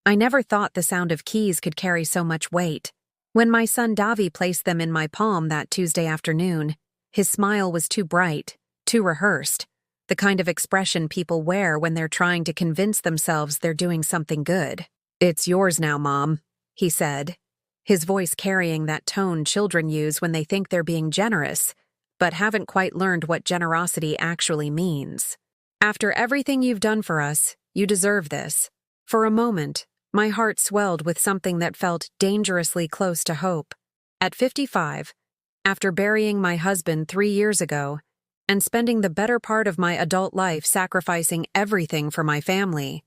I never thought the sound of keys could carry so much weight. When my son Davi placed them in my palm that Tuesday afternoon, his smile was too bright, too rehearsed, the kind of expression people wear when they're trying to convince themselves they're doing something good. "It's yours now, Mom," he said, his voice carrying that tone children use when they think they're being generous, but haven't quite learned what generosity actually means. "After everything you've done for us, you deserve this." For a moment, my heart swelled with something that felt dangerously close to hope. At 55, after burying my husband 3 years ago, and spending the better part of my adult life sacrificing everything for my family,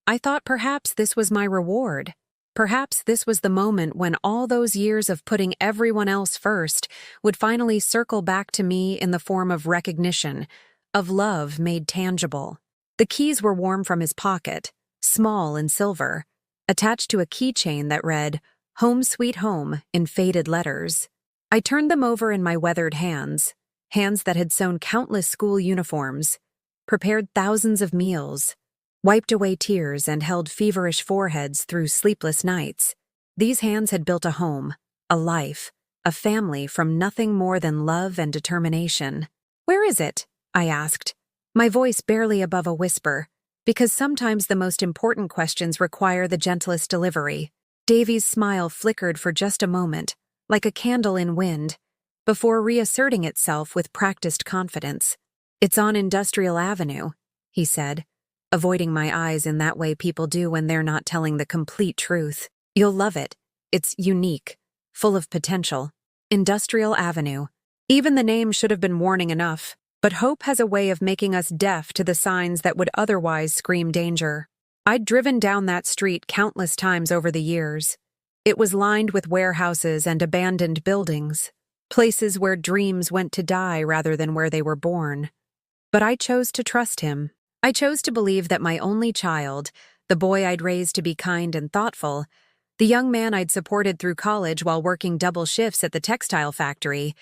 I thought perhaps this was my reward. Perhaps this was the moment when all those years of putting everyone else first would finally circle back to me in the form of recognition, of love made tangible. The keys were warm from his pocket, small and silver, attached to a keychain that read, "Home Sweet Home," in faded letters. I turned them over in my weathered hands that had sewn countless school uniforms, prepared thousands of meals, wiped away tears and held feverish foreheads through sleepless nights. These hands had built a home, a life, a family from nothing more than love and determination. "Where is it?" I asked, my voice barely above a whisper, because sometimes the most important questions require the gentlest delivery. Davy's smile flickered for just a moment, like a candle in wind, before reasserting itself with practiced confidence. "It's on Industrial Avenue," he said, avoiding my eyes in that way people do when they're not telling the complete truth. "You'll love it. It's unique, full of potential. Industrial Avenue. Even the name should have been warning enough, but hope has a way of making us deaf to the signs that would otherwise scream danger. I'd driven down that street countless times over the years. It was lined with warehouses and abandoned buildings, places where dreams went to die rather than where they were born. But I chose to trust him. I chose to believe that my only child, the boy I'd raised to be kind and thoughtful, the young man I'd supported through college while working double shifts at the textile factory,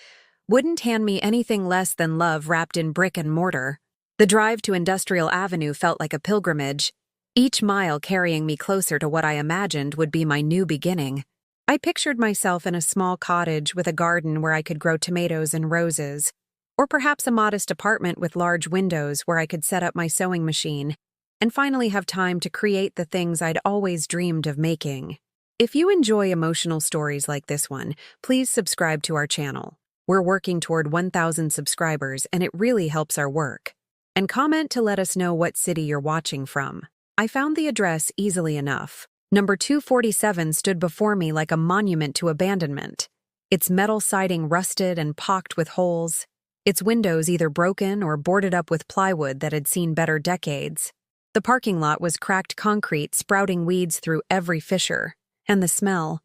wouldn't hand me anything less than love wrapped in brick and mortar. The drive to Industrial Avenue felt like a pilgrimage, each mile carrying me closer to what I imagined would be my new beginning. I pictured myself in a small cottage with a garden where I could grow tomatoes and roses, or perhaps a modest apartment with large windows where I could set up my sewing machine and finally have time to create the things I'd always dreamed of making. If you enjoy emotional stories like this one, please subscribe to our channel. We're working toward 1,000 subscribers, and it really helps our work. And comment to let us know what city you're watching from. I found the address easily enough. Number 247 stood before me like a monument to abandonment, its metal siding rusted and pocked with holes, its windows either broken or boarded up with plywood that had seen better decades. The parking lot was cracked concrete sprouting weeds through every fissure, and the smell,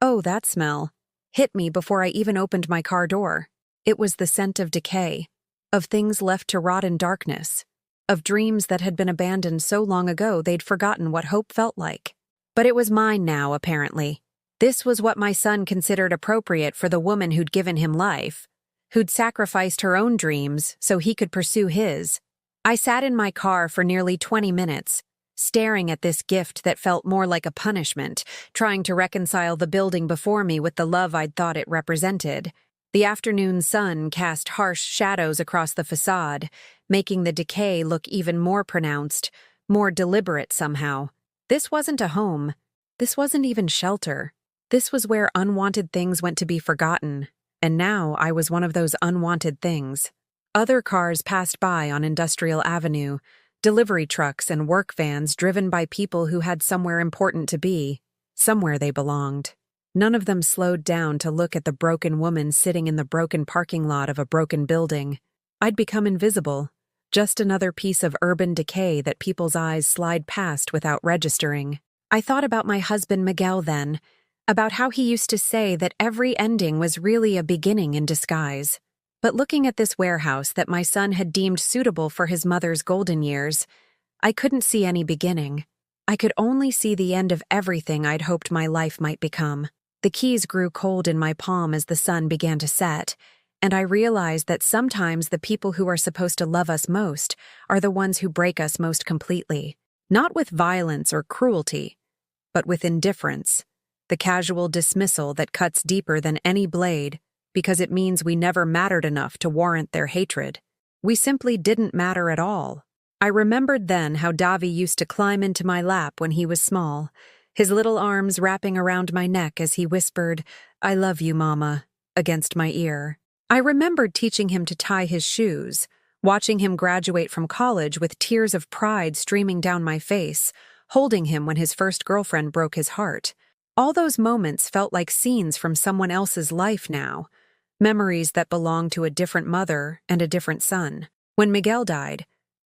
oh, that smell, hit me before I even opened my car door. It was the scent of decay, of things left to rot in darkness, of dreams that had been abandoned so long ago they'd forgotten what hope felt like. But it was mine now, apparently. This was what my son considered appropriate for the woman who'd given him life, who'd sacrificed her own dreams so he could pursue his. I sat in my car for nearly 20 minutes, staring at this gift that felt more like a punishment, trying to reconcile the building before me with the love I'd thought it represented. The afternoon sun cast harsh shadows across the facade, making the decay look even more pronounced, more deliberate somehow. This wasn't a home. This wasn't even shelter. This was where unwanted things went to be forgotten. And now I was one of those unwanted things. Other cars passed by on Industrial Avenue, delivery trucks and work vans driven by people who had somewhere important to be, somewhere they belonged. None of them slowed down to look at the broken woman sitting in the broken parking lot of a broken building. I'd become invisible, just another piece of urban decay that people's eyes slide past without registering. I thought about my husband Miguel then, about how he used to say that every ending was really a beginning in disguise. But looking at this warehouse that my son had deemed suitable for his mother's golden years, I couldn't see any beginning. I could only see the end of everything I'd hoped my life might become. The keys grew cold in my palm as the sun began to set, and I realized that sometimes the people who are supposed to love us most are the ones who break us most completely. Not with violence or cruelty, but with indifference, the casual dismissal that cuts deeper than any blade because it means we never mattered enough to warrant their hatred. We simply didn't matter at all. I remembered then how Davi used to climb into my lap when he was small, his little arms wrapping around my neck as he whispered, "I love you, Mama," against my ear. I remembered teaching him to tie his shoes, watching him graduate from college with tears of pride streaming down my face, holding him when his first girlfriend broke his heart. All those moments felt like scenes from someone else's life now, memories that belonged to a different mother and a different son. When Miguel died,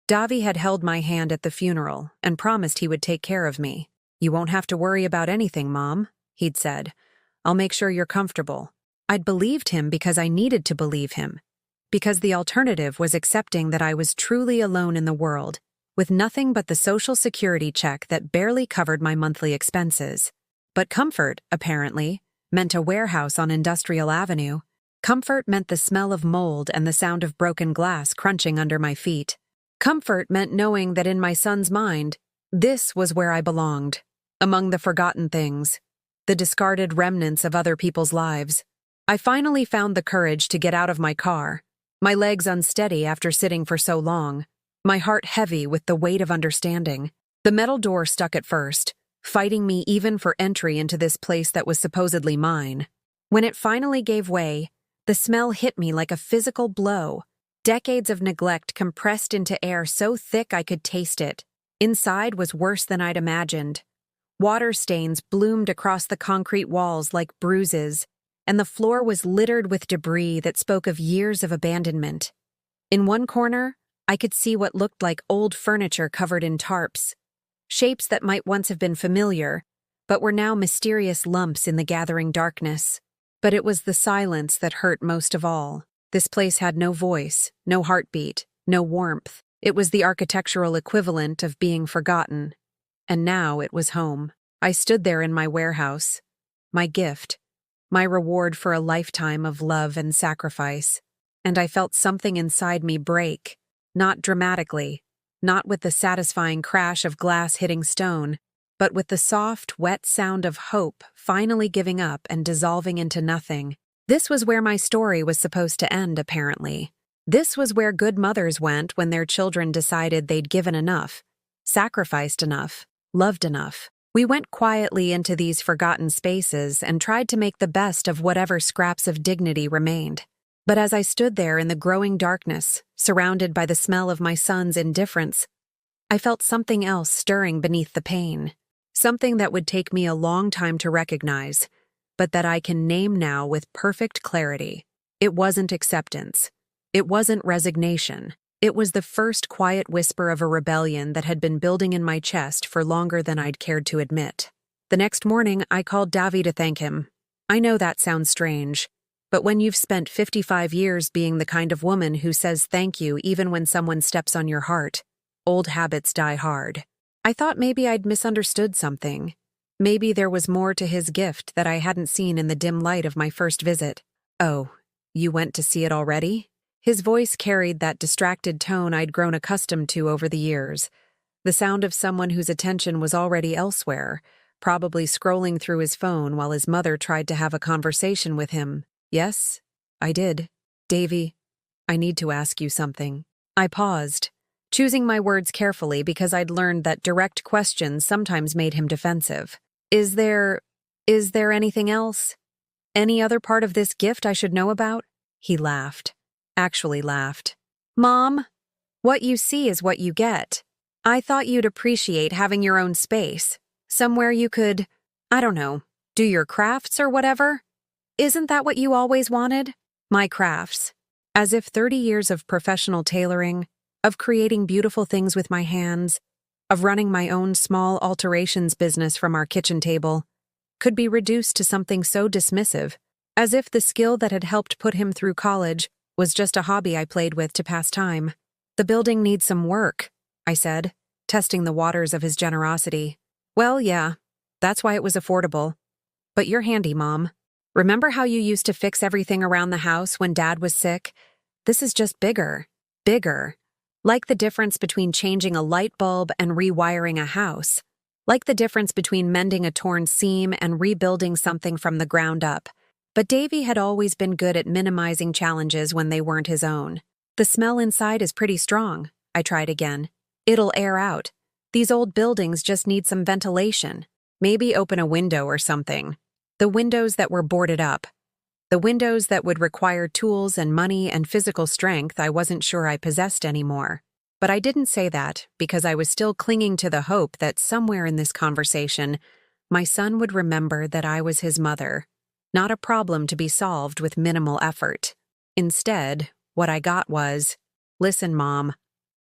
Davi had held my hand at the funeral and promised he would take care of me. "You won't have to worry about anything, Mom," he'd said. "I'll make sure you're comfortable." I'd believed him because I needed to believe him, because the alternative was accepting that I was truly alone in the world, with nothing but the social security check that barely covered my monthly expenses. But comfort, apparently, meant a warehouse on Industrial Avenue. Comfort meant the smell of mold and the sound of broken glass crunching under my feet. Comfort meant knowing that in my son's mind, this was where I belonged, among the forgotten things, the discarded remnants of other people's lives. I finally found the courage to get out of my car, my legs unsteady after sitting for so long, my heart heavy with the weight of understanding. The metal door stuck at first, fighting me even for entry into this place that was supposedly mine. When it finally gave way, the smell hit me like a physical blow. Decades of neglect compressed into air so thick I could taste it. Inside was worse than I'd imagined. Water stains bloomed across the concrete walls like bruises, and the floor was littered with debris that spoke of years of abandonment. In one corner, I could see what looked like old furniture covered in tarps, shapes that might once have been familiar, but were now mysterious lumps in the gathering darkness. But it was the silence that hurt most of all. This place had no voice, no heartbeat, no warmth. It was the architectural equivalent of being forgotten. And now it was home. I stood there in my warehouse, my gift, my reward for a lifetime of love and sacrifice. And I felt something inside me break, not dramatically, not with the satisfying crash of glass hitting stone, but with the soft, wet sound of hope finally giving up and dissolving into nothing. This was where my story was supposed to end, apparently. This was where good mothers went when their children decided they'd given enough, sacrificed enough, loved enough. We went quietly into these forgotten spaces and tried to make the best of whatever scraps of dignity remained. But as I stood there in the growing darkness, surrounded by the smell of my son's indifference, I felt something else stirring beneath the pain. Something that would take me a long time to recognize, but that I can name now with perfect clarity. It wasn't acceptance. It wasn't resignation. It was the first quiet whisper of a rebellion that had been building in my chest for longer than I'd cared to admit. The next morning, I called Davi to thank him. I know that sounds strange, but when you've spent 55 years being the kind of woman who says thank you even when someone steps on your heart, old habits die hard. I thought maybe I'd misunderstood something. Maybe there was more to his gift that I hadn't seen in the dim light of my first visit. "Oh, you went to see it already?" His voice carried that distracted tone I'd grown accustomed to over the years, the sound of someone whose attention was already elsewhere, probably scrolling through his phone while his mother tried to have a conversation with him. "Yes, I did. Davy, I need to ask you something." I paused, choosing my words carefully because I'd learned that direct questions sometimes made him defensive. Is there anything else? Any other part of this gift I should know about?" He laughed. Actually laughed. "Mom, what you see is what you get. I thought you'd appreciate having your own space, somewhere you could, I don't know, do your crafts or whatever. Isn't that what you always wanted?" My crafts. As if 30 years of professional tailoring, of creating beautiful things with my hands, of running my own small alterations business from our kitchen table, could be reduced to something so dismissive, as if the skill that had helped put him through college was just a hobby I played with to pass time. "The building needs some work," I said, testing the waters of his generosity. "Well, yeah, that's why it was affordable. But you're handy, Mom. Remember how you used to fix everything around the house when Dad was sick? This is just bigger. Bigger. Like the difference between changing a light bulb and rewiring a house. like the difference between mending a torn seam and rebuilding something from the ground up. But Davy had always been good at minimizing challenges when they weren't his own. The smell inside is pretty strong, I tried again. It'll air out. These old buildings just need some ventilation. Maybe open a window or something. The windows that were boarded up. The windows that would require tools and money and physical strength I wasn't sure I possessed anymore. But I didn't say that because I was still clinging to the hope that somewhere in this conversation, my son would remember that I was his mother, not a problem to be solved with minimal effort. Instead, what I got was, "Listen, Mom,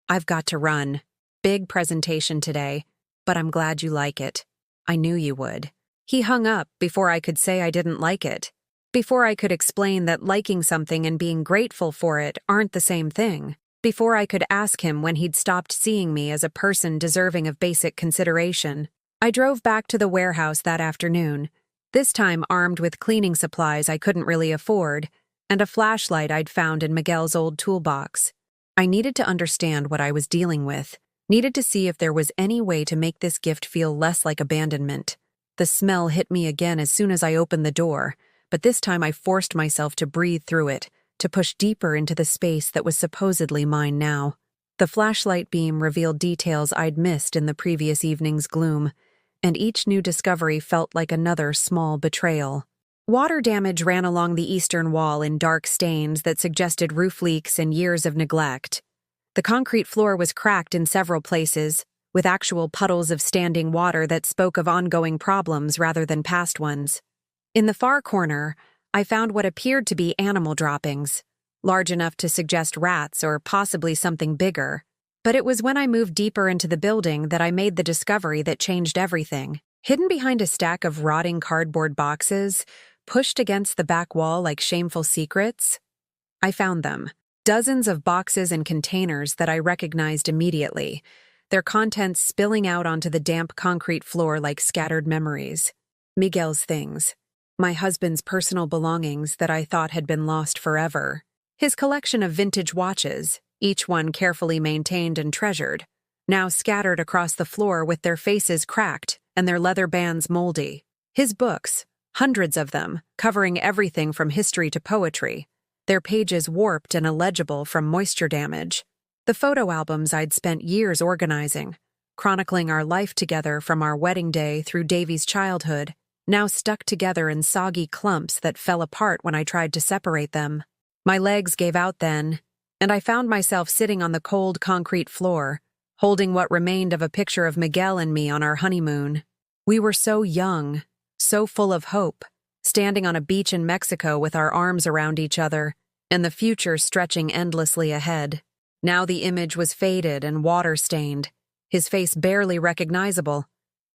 I've got to run. Big presentation today, but I'm glad you like it. I knew you would." He hung up before I could say I didn't like it. Before I could explain that liking something and being grateful for it aren't the same thing. Before I could ask him when he'd stopped seeing me as a person deserving of basic consideration. I drove back to the warehouse that afternoon, this time armed with cleaning supplies I couldn't really afford, and a flashlight I'd found in Miguel's old toolbox. I needed to understand what I was dealing with, needed to see if there was any way to make this gift feel less like abandonment. The smell hit me again as soon as I opened the door, but this time I forced myself to breathe through it, to push deeper into the space that was supposedly mine now. The flashlight beam revealed details I'd missed in the previous evening's gloom, and each new discovery felt like another small betrayal. Water damage ran along the eastern wall in dark stains that suggested roof leaks and years of neglect. The concrete floor was cracked in several places, with actual puddles of standing water that spoke of ongoing problems rather than past ones. In the far corner, I found what appeared to be animal droppings, large enough to suggest rats or possibly something bigger. But it was when I moved deeper into the building that I made the discovery that changed everything. Hidden behind a stack of rotting cardboard boxes, pushed against the back wall like shameful secrets, I found them. Dozens of boxes and containers that I recognized immediately, their contents spilling out onto the damp concrete floor like scattered memories. Miguel's things. My husband's personal belongings that I thought had been lost forever. His collection of vintage watches, each one carefully maintained and treasured, now scattered across the floor with their faces cracked and their leather bands moldy. His books, hundreds of them, covering everything from history to poetry, their pages warped and illegible from moisture damage. The photo albums I'd spent years organizing, chronicling our life together from our wedding day through Davy's childhood, now stuck together in soggy clumps that fell apart when I tried to separate them. My legs gave out then, and I found myself sitting on the cold concrete floor, holding what remained of a picture of Miguel and me on our honeymoon. We were so young, so full of hope, standing on a beach in Mexico with our arms around each other, and the future stretching endlessly ahead. Now the image was faded and water-stained, his face barely recognizable,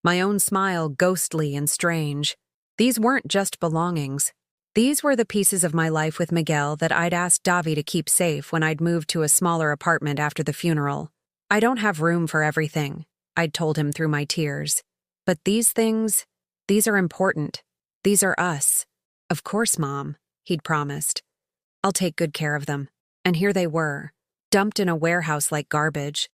my own smile ghostly and strange. These weren't just belongings. These were the pieces of my life with Miguel that I'd asked Davy to keep safe when I'd moved to a smaller apartment after the funeral. "I don't have room for everything," I'd told him through my tears. "But these things, these are important. These are us." "Of course, Mom," he'd promised. "I'll take good care of them." And here they were, dumped in a warehouse like garbage,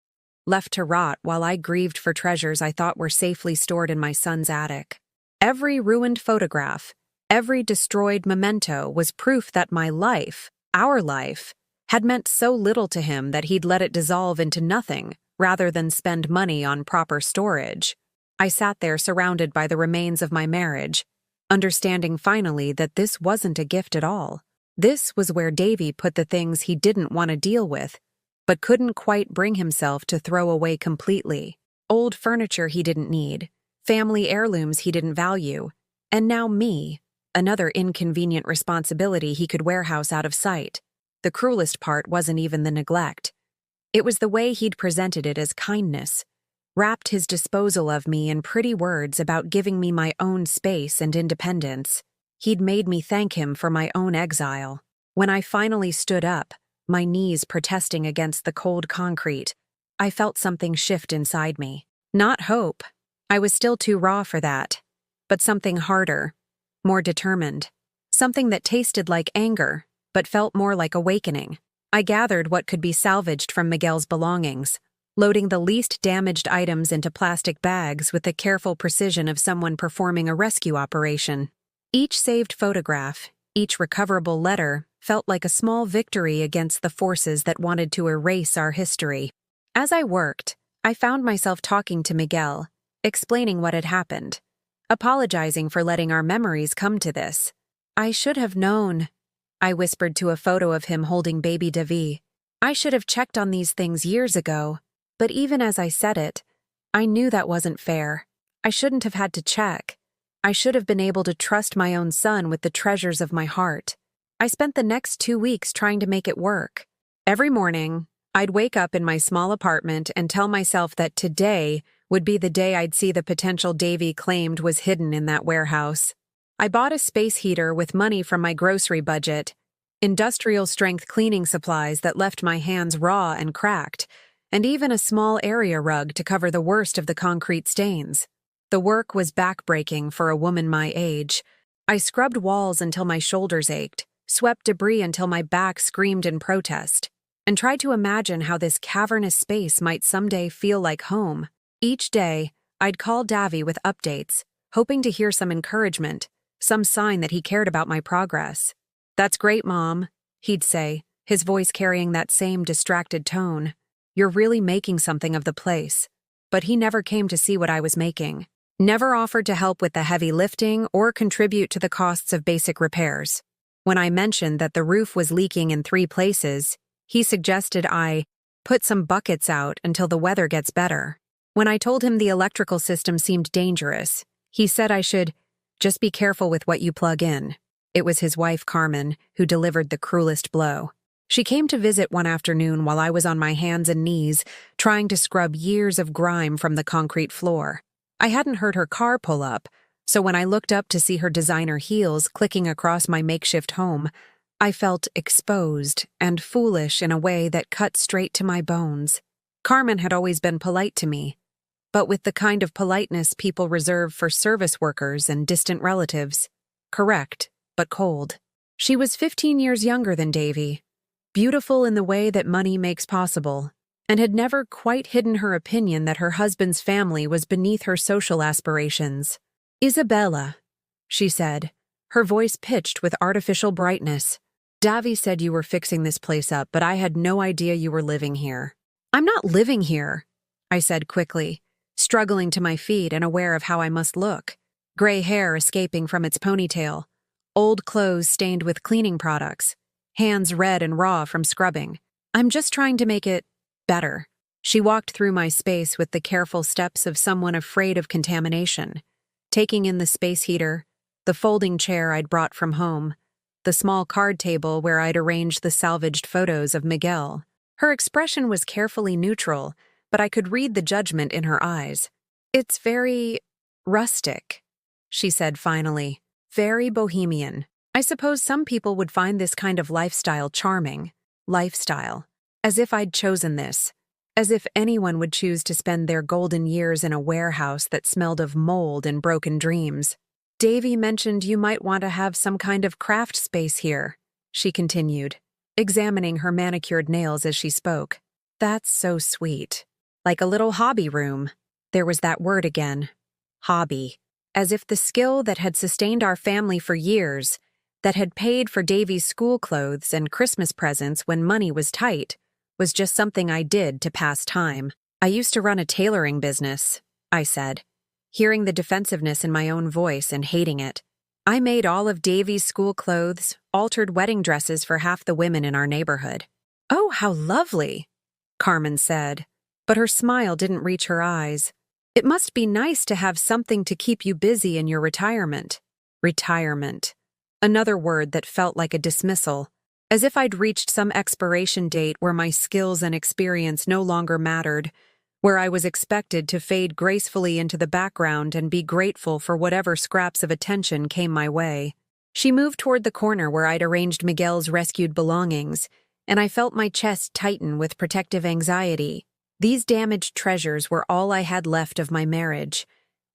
left to rot while I grieved for treasures I thought were safely stored in my son's attic. Every ruined photograph, every destroyed memento was proof that my life, our life, had meant so little to him that he'd let it dissolve into nothing rather than spend money on proper storage. I sat there surrounded by the remains of my marriage, understanding finally that this wasn't a gift at all. This was where Davy put the things he didn't want to deal with, but couldn't quite bring himself to throw away completely. Old furniture he didn't need, family heirlooms he didn't value, and now me, another inconvenient responsibility he could warehouse out of sight. The cruelest part wasn't even the neglect. It was the way he'd presented it as kindness, wrapped his disposal of me in pretty words about giving me my own space and independence. He'd made me thank him for my own exile. When I finally stood up, my knees protesting against the cold concrete, I felt something shift inside me. Not hope. I was still too raw for that. But something harder, more determined. Something that tasted like anger, but felt more like awakening. I gathered what could be salvaged from Miguel's belongings, loading the least damaged items into plastic bags with the careful precision of someone performing a rescue operation. Each saved photograph, each recoverable letter, felt like a small victory against the forces that wanted to erase our history. As I worked, I found myself talking to Miguel, explaining what had happened, apologizing for letting our memories come to this. "I should have known," I whispered to a photo of him holding baby Davi. "I should have checked on these things years ago." But even as I said it, I knew that wasn't fair. I shouldn't have had to check. I should have been able to trust my own son with the treasures of my heart. I spent the next 2 weeks trying to make it work. Every morning, I'd wake up in my small apartment and tell myself that today would be the day I'd see the potential Davy claimed was hidden in that warehouse. I bought a space heater with money from my grocery budget, industrial-strength cleaning supplies that left my hands raw and cracked, and even a small area rug to cover the worst of the concrete stains. The work was backbreaking for a woman my age. I scrubbed walls until my shoulders ached, swept debris until my back screamed in protest, and tried to imagine how this cavernous space might someday feel like home. Each day, I'd call Davy with updates, hoping to hear some encouragement, some sign that he cared about my progress. "That's great, Mom," he'd say, his voice carrying that same distracted tone. "You're really making something of the place." But he never came to see what I was making, never offered to help with the heavy lifting or contribute to the costs of basic repairs. When I mentioned that the roof was leaking in 3 places, he suggested I put some buckets out until the weather gets better. When I told him the electrical system seemed dangerous, he said I should just be careful with what you plug in. It was his wife, Carmen, who delivered the cruelest blow. She came to visit one afternoon while I was on my hands and knees, trying to scrub years of grime from the concrete floor. I hadn't heard her car pull up, so when I looked up to see her designer heels clicking across my makeshift home, I felt exposed and foolish in a way that cut straight to my bones. Carmen had always been polite to me, but with the kind of politeness people reserve for service workers and distant relatives. Correct, but cold. She was 15 years younger than Davy, beautiful in the way that money makes possible, and had never quite hidden her opinion that her husband's family was beneath her social aspirations. "Isabella," she said, her voice pitched with artificial brightness. "Davy said you were fixing this place up, but I had no idea you were living here." "I'm not living here," I said quickly, struggling to my feet and aware of how I must look. Gray hair escaping from its ponytail, old clothes stained with cleaning products, hands red and raw from scrubbing. "I'm just trying to make it better." She walked through my space with the careful steps of someone afraid of contamination, taking in the space heater, the folding chair I'd brought from home, the small card table where I'd arranged the salvaged photos of Miguel. Her expression was carefully neutral, but I could read the judgment in her eyes. "It's very rustic," she said finally. "Very bohemian. I suppose some people would find this kind of lifestyle charming. Lifestyle. As if I'd chosen this. As if anyone would choose to spend their golden years in a warehouse that smelled of mold and broken dreams. Davy mentioned you might want to have some kind of craft space here," she continued, examining her manicured nails as she spoke. "That's so sweet. Like a little hobby room." There was that word again. Hobby. As if the skill that had sustained our family for years, that had paid for Davy's school clothes and Christmas presents when money was tight, was just something I did to pass time. "I used to run a tailoring business," I said, hearing the defensiveness in my own voice and hating it. "I made all of Davy's school clothes, altered wedding dresses for half the women in our neighborhood." "Oh, how lovely," Carmen said, but her smile didn't reach her eyes. "It must be nice to have something to keep you busy in your retirement." Retirement. Another word that felt like a dismissal, as if I'd reached some expiration date where my skills and experience no longer mattered, where I was expected to fade gracefully into the background and be grateful for whatever scraps of attention came my way. She moved toward the corner where I'd arranged Miguel's rescued belongings, and I felt my chest tighten with protective anxiety. These damaged treasures were all I had left of my marriage,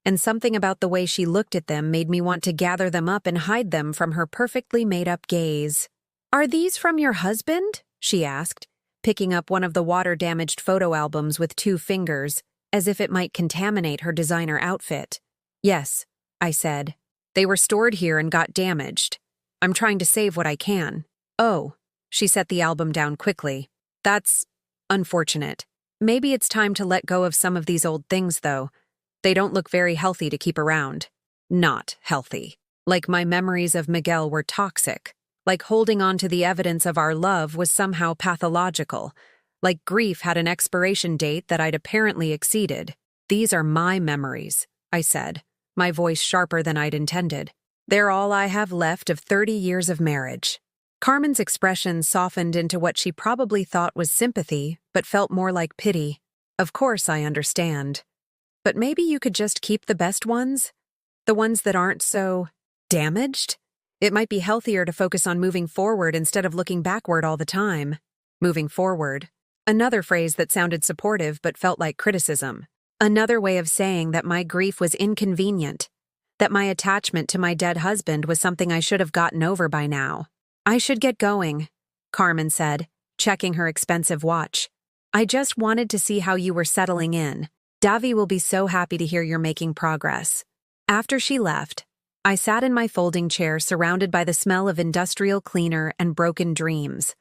and something about the way she looked at them made me want to gather them up and hide them from her perfectly made-up gaze. "Are these from your husband?" she asked, picking up one of the water-damaged photo albums with 2 fingers, as if it might contaminate her designer outfit. "Yes," I said. "They were stored here and got damaged. I'm trying to save what I can." "Oh," she set the album down quickly. "That's unfortunate. Maybe it's time to let go of some of these old things, though. They don't look very healthy to keep around." Not healthy. Like my memories of Miguel were toxic. Like holding on to the evidence of our love was somehow pathological. Like grief had an expiration date that I'd apparently exceeded. "These are my memories," I said, my voice sharper than I'd intended. "They're all I have left of 30 years of marriage." Carmen's expression softened into what she probably thought was sympathy, but felt more like pity. "Of course I understand. But maybe you could just keep the best ones? The ones that aren't so damaged? It might be healthier to focus on moving forward instead of looking backward all the time." Moving forward. Another phrase that sounded supportive but felt like criticism. Another way of saying that my grief was inconvenient, that my attachment to my dead husband was something I should have gotten over by now. "I should get going," Carmen said, checking her expensive watch. "I just wanted to see how you were settling in. Davi will be so happy to hear you're making progress." After she left, I sat in my folding chair surrounded by the smell of industrial cleaner and broken dreams,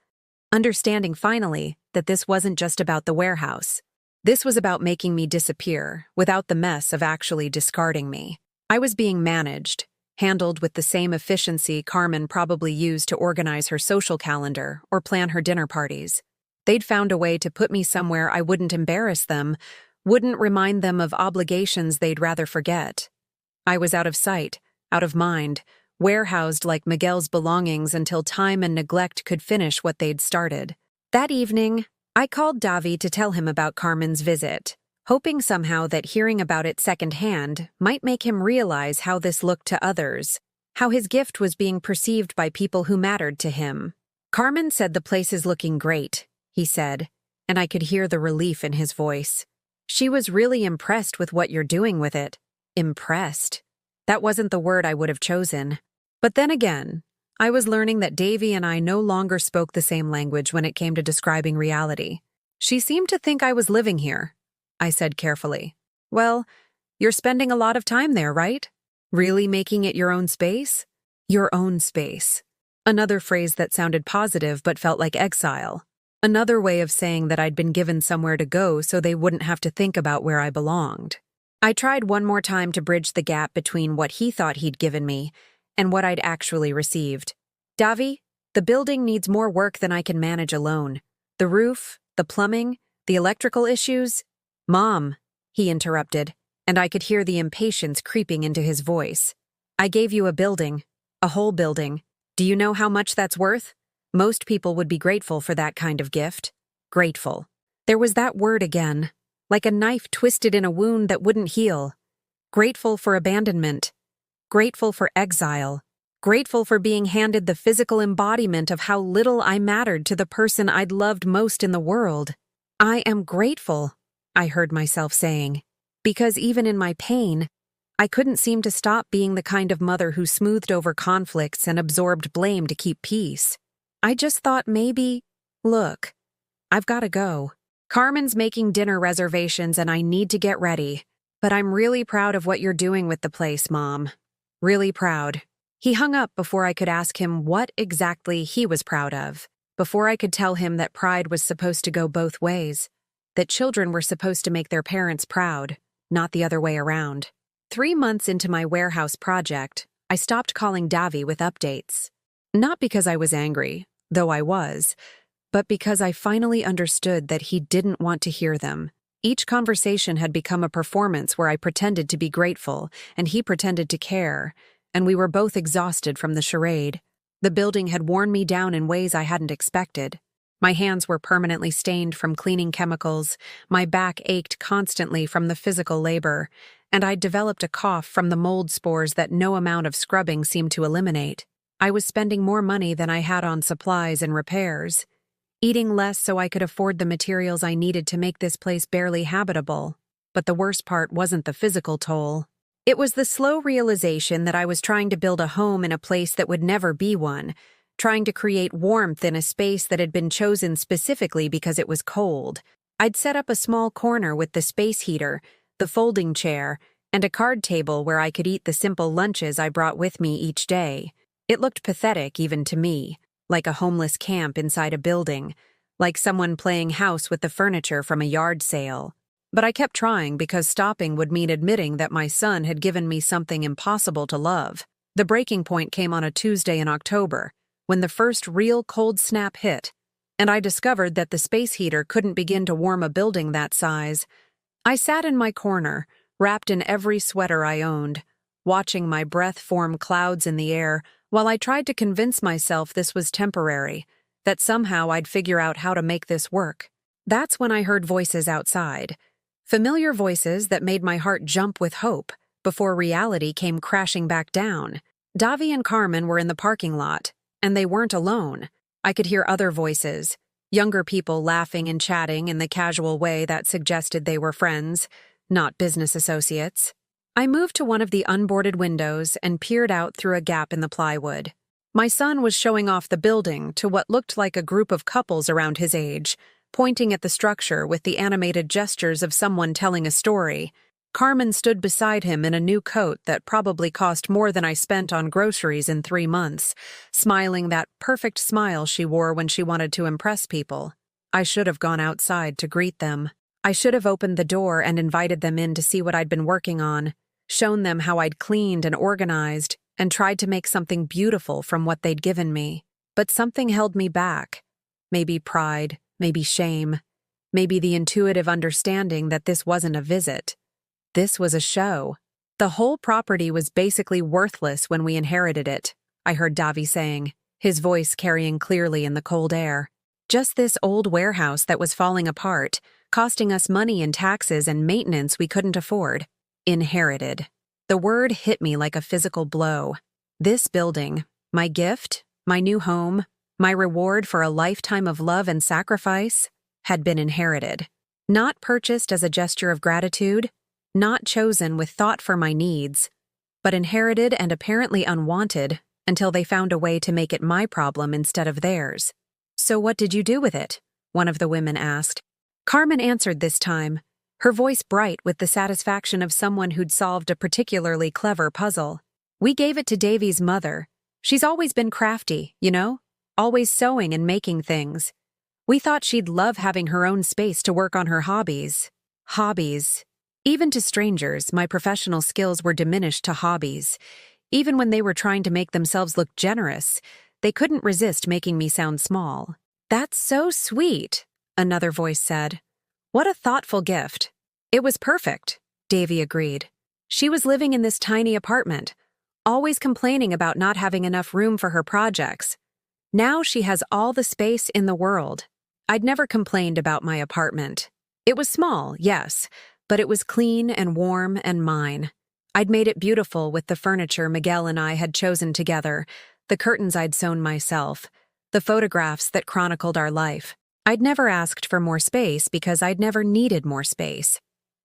understanding finally that this wasn't just about the warehouse. This was about making me disappear without the mess of actually discarding me. I was being managed, handled with the same efficiency Carmen probably used to organize her social calendar or plan her dinner parties. They'd found a way to put me somewhere I wouldn't embarrass them, wouldn't remind them of obligations they'd rather forget. I was out of sight, out of mind, warehoused like Miguel's belongings until time and neglect could finish what they'd started. That evening, I called Davi to tell him about Carmen's visit, hoping somehow that hearing about it secondhand might make him realize how this looked to others, how his gift was being perceived by people who mattered to him. "Carmen said the place is looking great," he said, and I could hear the relief in his voice. "She was really impressed with what you're doing with it." Impressed. That wasn't the word I would have chosen. But then again, I was learning that Davy and I no longer spoke the same language when it came to describing reality. "She seemed to think I was living here," I said carefully. "Well, you're spending a lot of time there, right? Really making it your own space?" Your own space. Another phrase that sounded positive but felt like exile. Another way of saying that I'd been given somewhere to go so they wouldn't have to think about where I belonged. I tried one more time to bridge the gap between what he thought he'd given me and what I'd actually received. "Davi, the building needs more work than I can manage alone. The roof, the plumbing, the electrical issues—" "Mom," he interrupted, and I could hear the impatience creeping into his voice. "I gave you a building, a whole building. Do you know how much that's worth? Most people would be grateful for that kind of gift." Grateful. There was that word again, like a knife twisted in a wound that wouldn't heal. Grateful for abandonment. Grateful for exile. Grateful for being handed the physical embodiment of how little I mattered to the person I'd loved most in the world. "I am grateful," I heard myself saying, because even in my pain, I couldn't seem to stop being the kind of mother who smoothed over conflicts and absorbed blame to keep peace. I just thought maybe, look, I've got to go. Carmen's making dinner reservations and I need to get ready. But I'm really proud of what you're doing with the place, Mom. Really proud. He hung up before I could ask him what exactly he was proud of, before I could tell him that pride was supposed to go both ways, that children were supposed to make their parents proud, not the other way around. 3 months into my warehouse project, I stopped calling Davi with updates. Not because I was angry, though I was, but because I finally understood that he didn't want to hear them. Each conversation had become a performance where I pretended to be grateful and he pretended to care, and we were both exhausted from the charade. The building had worn me down in ways I hadn't expected. My hands were permanently stained from cleaning chemicals, my back ached constantly from the physical labor, and I'd developed a cough from the mold spores that no amount of scrubbing seemed to eliminate. I was spending more money than I had on supplies and repairs, eating less so I could afford the materials I needed to make this place barely habitable. But the worst part wasn't the physical toll. It was the slow realization that I was trying to build a home in a place that would never be one, trying to create warmth in a space that had been chosen specifically because it was cold. I'd set up a small corner with the space heater, the folding chair, and a card table where I could eat the simple lunches I brought with me each day. It looked pathetic even to me, like a homeless camp inside a building, like someone playing house with the furniture from a yard sale. But I kept trying because stopping would mean admitting that my son had given me something impossible to love. The breaking point came on a Tuesday in October, when the first real cold snap hit, and I discovered that the space heater couldn't begin to warm a building that size. I sat in my corner, wrapped in every sweater I owned, watching my breath form clouds in the air while I tried to convince myself this was temporary, that somehow I'd figure out how to make this work. That's when I heard voices outside. Familiar voices that made my heart jump with hope before reality came crashing back down. Davi and Carmen were in the parking lot, and they weren't alone. I could hear other voices, younger people laughing and chatting in the casual way that suggested they were friends, not business associates. I moved to one of the unboarded windows and peered out through a gap in the plywood. My son was showing off the building to what looked like a group of couples around his age, pointing at the structure with the animated gestures of someone telling a story. Carmen stood beside him in a new coat that probably cost more than I spent on groceries in 3 months, smiling that perfect smile she wore when she wanted to impress people. I should have gone outside to greet them. I should have opened the door and invited them in to see what I'd been working on, shown them how I'd cleaned and organized, and tried to make something beautiful from what they'd given me. But something held me back. Maybe pride, maybe shame, maybe the intuitive understanding that this wasn't a visit. This was a show. The whole property was basically worthless when we inherited it, I heard Davi saying, his voice carrying clearly in the cold air. Just this old warehouse that was falling apart, costing us money in taxes and maintenance we couldn't afford. Inherited. The word hit me like a physical blow. This building, my gift, my new home, my reward for a lifetime of love and sacrifice, had been inherited. Not purchased as a gesture of gratitude, not chosen with thought for my needs, but inherited and apparently unwanted until they found a way to make it my problem instead of theirs. "So what did you do with it?" one of the women asked. Carmen answered this time, her voice bright with the satisfaction of someone who'd solved a particularly clever puzzle. "We gave it to Davy's mother. She's always been crafty, you know? Always sewing and making things. We thought she'd love having her own space to work on her hobbies." Hobbies. Even to strangers, my professional skills were diminished to hobbies. Even when they were trying to make themselves look generous, they couldn't resist making me sound small. "That's so sweet," another voice said. "What a thoughtful gift." "It was perfect," Davy agreed. "She was living in this tiny apartment, always complaining about not having enough room for her projects. Now she has all the space in the world." I'd never complained about my apartment. It was small, yes, but it was clean and warm and mine. I'd made it beautiful with the furniture Miguel and I had chosen together, the curtains I'd sewn myself, the photographs that chronicled our life. I'd never asked for more space because I'd never needed more space.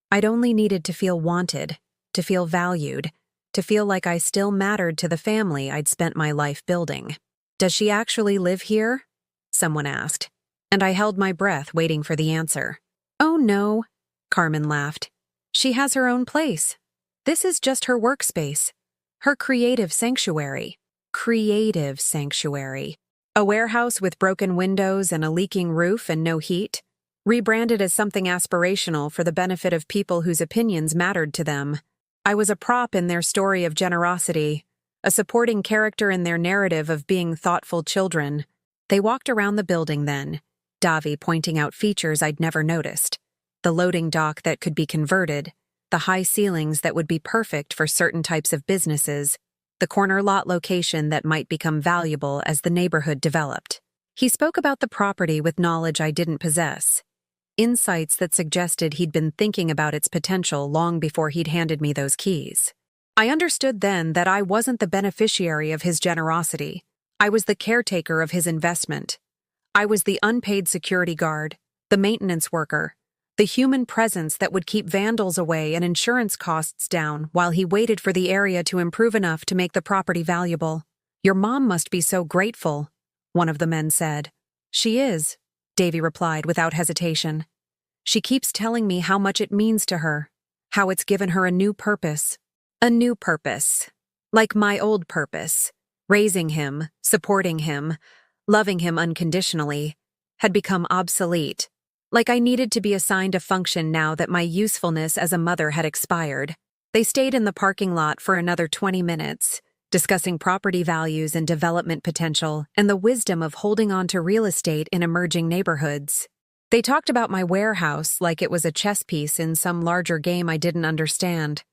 I'd only needed to feel wanted, to feel valued, to feel like I still mattered to the family I'd spent my life building. "Does she actually live here?" someone asked, and I held my breath waiting for the answer. "Oh no," Carmen laughed. "She has her own place. This is just her workspace. Her creative sanctuary." Creative sanctuary. A warehouse with broken windows and a leaking roof and no heat, rebranded as something aspirational for the benefit of people whose opinions mattered to them. I was a prop in their story of generosity, a supporting character in their narrative of being thoughtful children. They walked around the building then, Davi pointing out features I'd never noticed. The loading dock that could be converted, the high ceilings that would be perfect for certain types of businesses, the corner lot location that might become valuable as the neighborhood developed. He spoke about the property with knowledge I didn't possess, insights that suggested he'd been thinking about its potential long before he'd handed me those keys. I understood then that I wasn't the beneficiary of his generosity. I was the caretaker of his investment. I was the unpaid security guard, the maintenance worker, the human presence that would keep vandals away and insurance costs down while he waited for the area to improve enough to make the property valuable. "Your mom must be so grateful," one of the men said. She is, Davy replied without hesitation. She keeps telling me how much it means to her, how it's given her a new purpose. A new purpose. Like my old purpose. Raising him, supporting him, loving him unconditionally, had become obsolete. Like I needed to be assigned a function now that my usefulness as a mother had expired. They stayed in the parking lot for another 20 minutes, discussing property values and development potential and the wisdom of holding on to real estate in emerging neighborhoods. They talked about my warehouse like it was a chess piece in some larger game I didn't understand.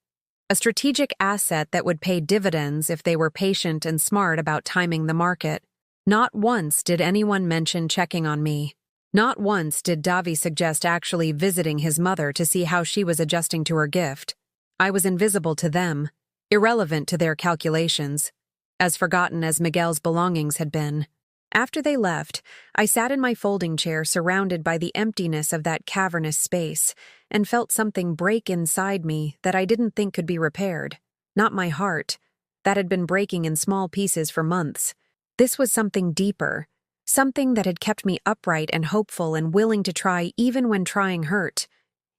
A strategic asset that would pay dividends if they were patient and smart about timing the market. Not once did anyone mention checking on me. Not once did Davy suggest actually visiting his mother to see how she was adjusting to her gift. I was invisible to them, irrelevant to their calculations, as forgotten as Miguel's belongings had been. After they left, I sat in my folding chair surrounded by the emptiness of that cavernous space and felt something break inside me that I didn't think could be repaired. Not my heart. That had been breaking in small pieces for months. This was something deeper, something that had kept me upright and hopeful and willing to try even when trying hurt.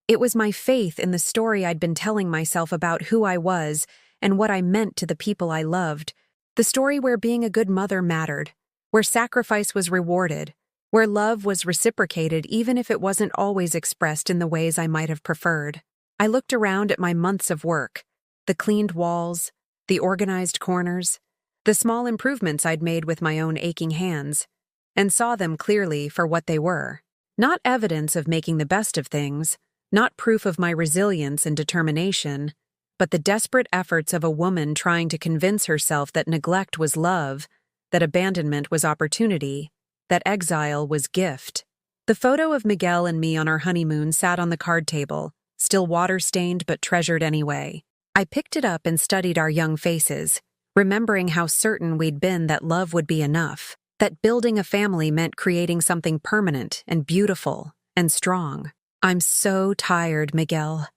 It was my faith in the story I'd been telling myself about who I was and what I meant to the people I loved. The story where being a good mother mattered, where sacrifice was rewarded, where love was reciprocated even if it wasn't always expressed in the ways I might have preferred. I looked around at my months of work, the cleaned walls, the organized corners, the small improvements I'd made with my own aching hands, and saw them clearly for what they were. Not evidence of making the best of things, not proof of my resilience and determination, but the desperate efforts of a woman trying to convince herself that neglect was love, that abandonment was opportunity, that exile was gift. The photo of Miguel and me on our honeymoon sat on the card table, still water-stained but treasured anyway. I picked it up and studied our young faces, remembering how certain we'd been that love would be enough, that building a family meant creating something permanent and beautiful and strong. "I'm so tired, Miguel,"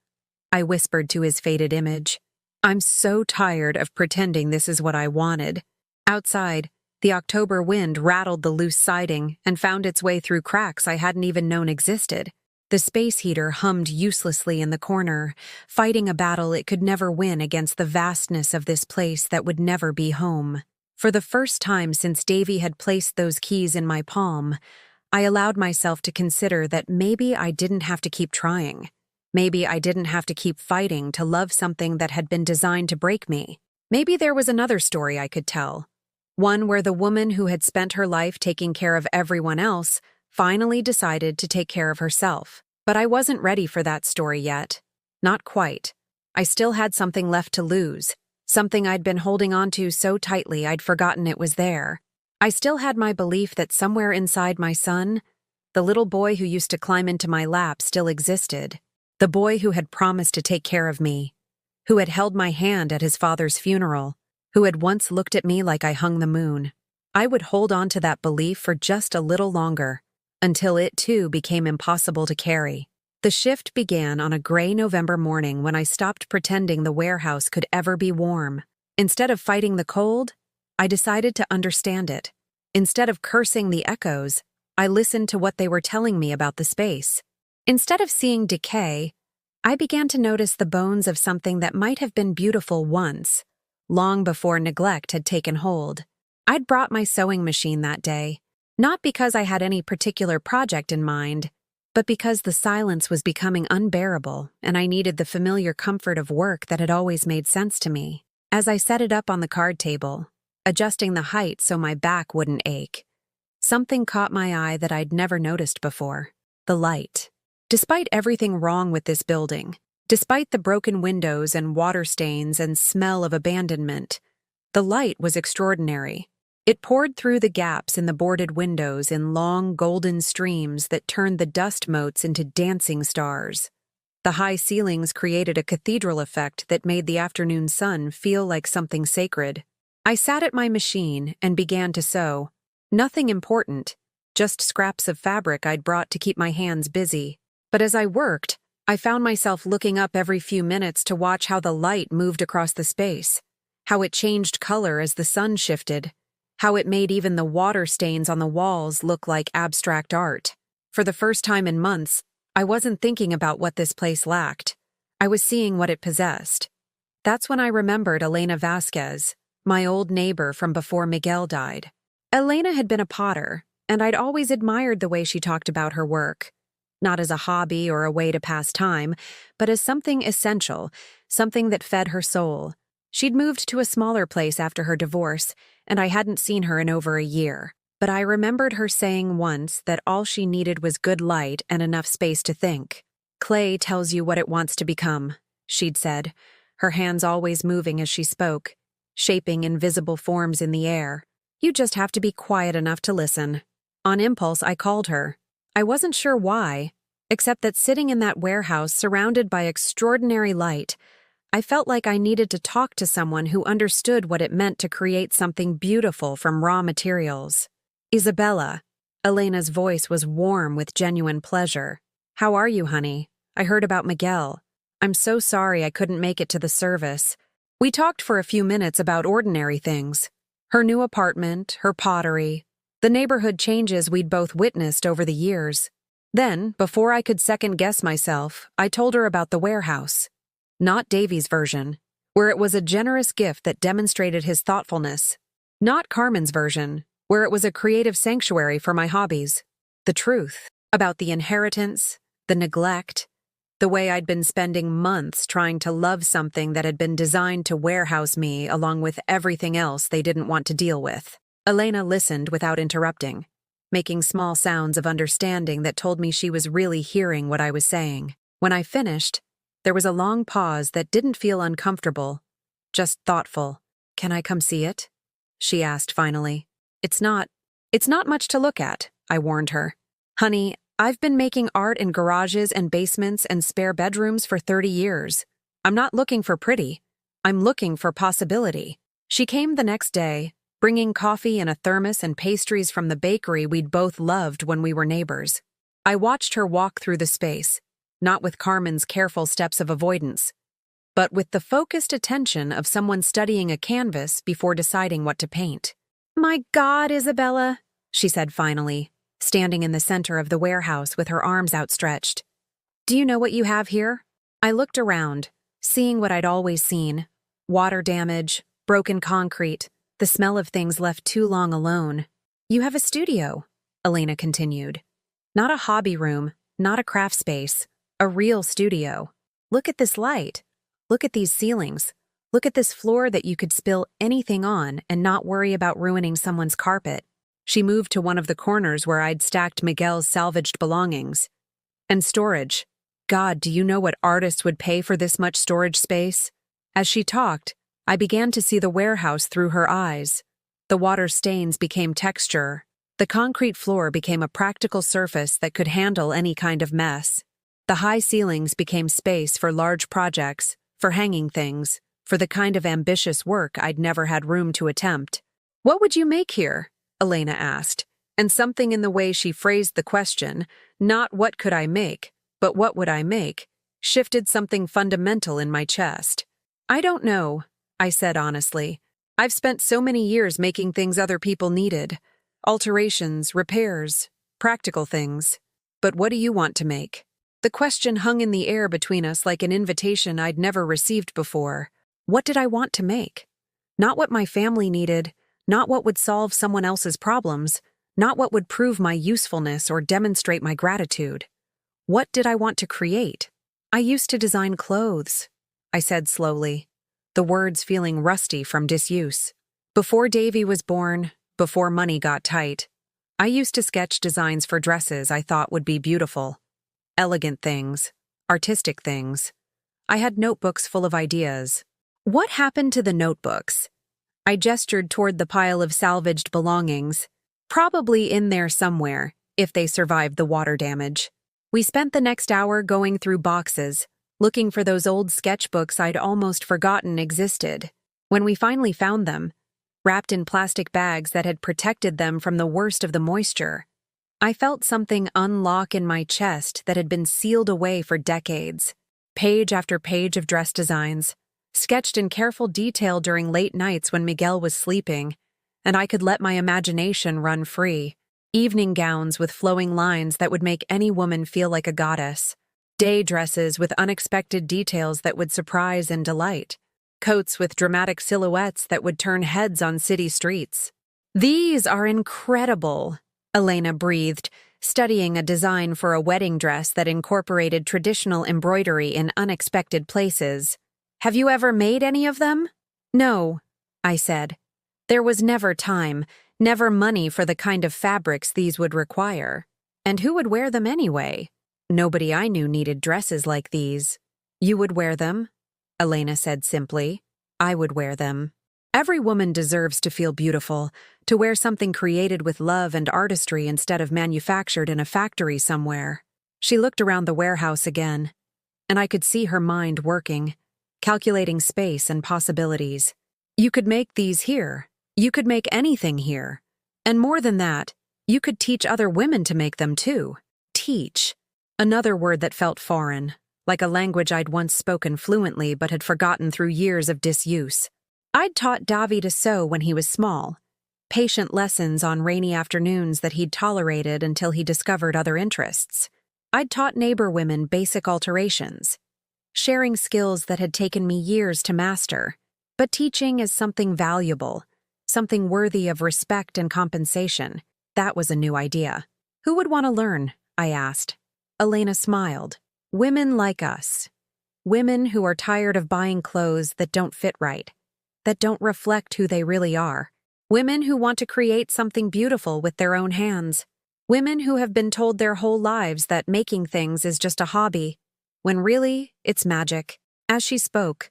I whispered to his faded image. "I'm so tired of pretending this is what I wanted." Outside, the October wind rattled the loose siding and found its way through cracks I hadn't even known existed. The space heater hummed uselessly in the corner, fighting a battle it could never win against the vastness of this place that would never be home. For the first time since Davy had placed those keys in my palm, I allowed myself to consider that maybe I didn't have to keep trying. Maybe I didn't have to keep fighting to love something that had been designed to break me. Maybe there was another story I could tell. One where the woman who had spent her life taking care of everyone else finally decided to take care of herself. But I wasn't ready for that story yet. Not quite. I still had something left to lose, something I'd been holding on to so tightly I'd forgotten it was there. I still had my belief that somewhere inside my son, the little boy who used to climb into my lap still existed. The boy who had promised to take care of me, who had held my hand at his father's funeral, who had once looked at me like I hung the moon. I would hold on to that belief for just a little longer, until it too became impossible to carry. The shift began on a gray November morning when I stopped pretending the warehouse could ever be warm. Instead of fighting the cold, I decided to understand it. Instead of cursing the echoes, I listened to what they were telling me about the space. Instead of seeing decay, I began to notice the bones of something that might have been beautiful once, long before neglect had taken hold. I'd brought my sewing machine that day, not because I had any particular project in mind, but because the silence was becoming unbearable and I needed the familiar comfort of work that had always made sense to me. As I set it up on the card table, adjusting the height so my back wouldn't ache, something caught my eye that I'd never noticed before: the light. Despite everything wrong with this building, despite the broken windows and water stains and smell of abandonment, the light was extraordinary. It poured through the gaps in the boarded windows in long golden streams that turned the dust motes into dancing stars. The high ceilings created a cathedral effect that made the afternoon sun feel like something sacred. I sat at my machine and began to sew. Nothing important, just scraps of fabric I'd brought to keep my hands busy. But as I worked, I found myself looking up every few minutes to watch how the light moved across the space, how it changed color as the sun shifted, how it made even the water stains on the walls look like abstract art. For the first time in months, I wasn't thinking about what this place lacked. I was seeing what it possessed. That's when I remembered Elena Vasquez, my old neighbor from before Miguel died. Elena had been a potter, and I'd always admired the way she talked about her work. Not as a hobby or a way to pass time, but as something essential, something that fed her soul. She'd moved to a smaller place after her divorce, and I hadn't seen her in over a year. But I remembered her saying once that all she needed was good light and enough space to think. "Clay tells you what it wants to become," she'd said, her hands always moving as she spoke, shaping invisible forms in the air. "You just have to be quiet enough to listen." On impulse, I called her. I wasn't sure why, except that sitting in that warehouse surrounded by extraordinary light, I felt like I needed to talk to someone who understood what it meant to create something beautiful from raw materials. "Isabella." Elena's voice was warm with genuine pleasure. "How are you, honey? I heard about Miguel. I'm so sorry I couldn't make it to the service." We talked for a few minutes about ordinary things. Her new apartment, her pottery, the neighborhood changes we'd both witnessed over the years. Then, before I could second-guess myself, I told her about the warehouse. Not Davy's version, where it was a generous gift that demonstrated his thoughtfulness. Not Carmen's version, where it was a creative sanctuary for my hobbies. The truth, about the inheritance, the neglect, the way I'd been spending months trying to love something that had been designed to warehouse me along with everything else they didn't want to deal with. Elena listened without interrupting, making small sounds of understanding that told me she was really hearing what I was saying. When I finished, there was a long pause that didn't feel uncomfortable, just thoughtful. "Can I come see it?" she asked finally. It's not much to look at," I warned her. "Honey, I've been making art in garages and basements and spare bedrooms for 30 years. I'm not looking for pretty. I'm looking for possibility." She came the next day, bringing coffee in a thermos and pastries from the bakery we'd both loved when we were neighbors. I watched her walk through the space, not with Carmen's careful steps of avoidance, but with the focused attention of someone studying a canvas before deciding what to paint. "My God, Isabella," she said finally, standing in the center of the warehouse with her arms outstretched. "Do you know what you have here?" I looked around, seeing what I'd always seen: water damage, broken concrete, the smell of things left too long alone. "You have a studio," Elena continued. "Not a hobby room, not a craft space, a real studio. Look at this light. Look at these ceilings. Look at this floor that you could spill anything on and not worry about ruining someone's carpet." She moved to one of the corners where I'd stacked Miguel's salvaged belongings. "And storage. God, do you know what artists would pay for this much storage space?" As she talked, I began to see the warehouse through her eyes. The water stains became texture. The concrete floor became a practical surface that could handle any kind of mess. The high ceilings became space for large projects, for hanging things, for the kind of ambitious work I'd never had room to attempt. "What would you make here?" Elena asked, and something in the way she phrased the question, not "what could I make," but "what would I make," shifted something fundamental in my chest. "I don't know," I said honestly. "I've spent so many years making things other people needed. Alterations, repairs, practical things. But what do you want to make?" The question hung in the air between us like an invitation I'd never received before. What did I want to make? Not what my family needed, not what would solve someone else's problems, not what would prove my usefulness or demonstrate my gratitude. What did I want to create? "I used to design clothes," I said slowly, the words feeling rusty from disuse. "Before Davy was born, before money got tight, I used to sketch designs for dresses I thought would be beautiful. Elegant things, artistic things. I had notebooks full of ideas." "What happened to the notebooks?" I gestured toward the pile of salvaged belongings. "Probably in there somewhere, if they survived the water damage." We spent the next hour going through boxes, looking for those old sketchbooks I'd almost forgotten existed. When we finally found them, wrapped in plastic bags that had protected them from the worst of the moisture, I felt something unlock in my chest that had been sealed away for decades. Page after page of dress designs, sketched in careful detail during late nights when Miguel was sleeping, and I could let my imagination run free. Evening gowns with flowing lines that would make any woman feel like a goddess. Day dresses with unexpected details that would surprise and delight. Coats with dramatic silhouettes that would turn heads on city streets. "These are incredible," Elena breathed, studying a design for a wedding dress that incorporated traditional embroidery in unexpected places. "Have you ever made any of them?" "No," I said. There was never time, never money for the kind of fabrics these would require. And who would wear them anyway? Nobody I knew needed dresses like these. "You would wear them," Elena said simply. "I would wear them." Every woman deserves to feel beautiful, to wear something created with love and artistry instead of manufactured in a factory somewhere. She looked around the warehouse again, and I could see her mind working, calculating space and possibilities. "You could make these here. You could make anything here. And more than that, you could teach other women to make them too." Teach. Another word that felt foreign, like a language I'd once spoken fluently but had forgotten through years of disuse. I'd taught Davi to sew when he was small, patient lessons on rainy afternoons that he'd tolerated until he discovered other interests. I'd taught neighbor women basic alterations, sharing skills that had taken me years to master. But teaching is something valuable, something worthy of respect and compensation. That was a new idea. "Who would want to learn?" I asked. Elena smiled. "Women like us. Women who are tired of buying clothes that don't fit right, that don't reflect who they really are. Women who want to create something beautiful with their own hands. Women who have been told their whole lives that making things is just a hobby, when really, it's magic." As she spoke,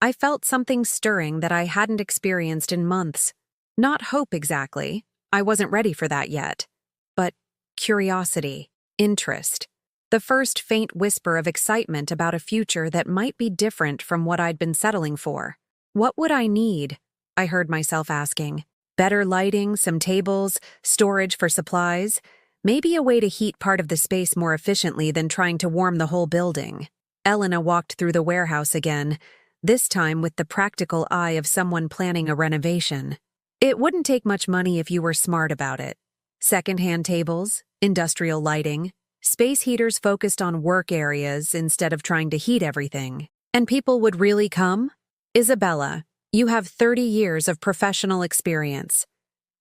I felt something stirring that I hadn't experienced in months. Not hope exactly, I wasn't ready for that yet, but curiosity, interest. The first faint whisper of excitement about a future that might be different from what I'd been settling for. What would I need? I heard myself asking. Better lighting, some tables, storage for supplies, maybe a way to heat part of the space more efficiently than trying to warm the whole building. Elena walked through the warehouse again, this time with the practical eye of someone planning a renovation. "It wouldn't take much money if you were smart about it. Second-hand tables, industrial lighting, space heaters focused on work areas instead of trying to heat everything. And people would really come? Isabella, you have 30 years of professional experience.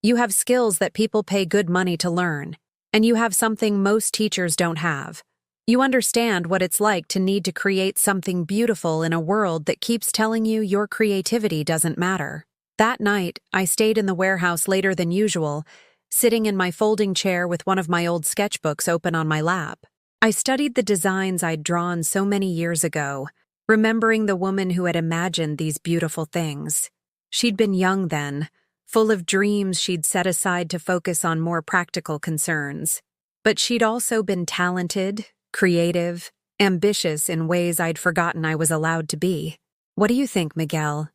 You have skills that people pay good money to learn, and you have something most teachers don't have. You understand what it's like to need to create something beautiful in a world that keeps telling you your creativity doesn't matter." That night, I stayed in the warehouse later than usual, sitting in my folding chair with one of my old sketchbooks open on my lap. I studied the designs I'd drawn so many years ago, remembering the woman who had imagined these beautiful things. She'd been young then, full of dreams she'd set aside to focus on more practical concerns. But she'd also been talented, creative, ambitious in ways I'd forgotten I was allowed to be. "What do you think, Miguel?"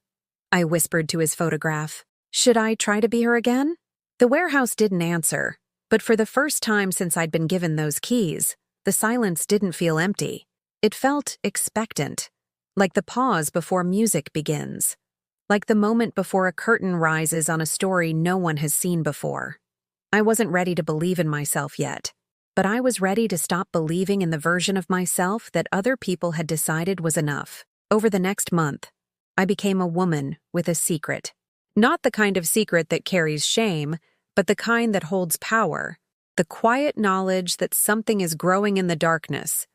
I whispered to his photograph. "Should I try to be her again?" The warehouse didn't answer, but for the first time since I'd been given those keys, the silence didn't feel empty. It felt expectant, like the pause before music begins, like the moment before a curtain rises on a story no one has seen before. I wasn't ready to believe in myself yet, but I was ready to stop believing in the version of myself that other people had decided was enough. Over the next month, I became a woman with a secret. Not the kind of secret that carries shame, but the kind that holds power. The quiet knowledge that something is growing in the darkness,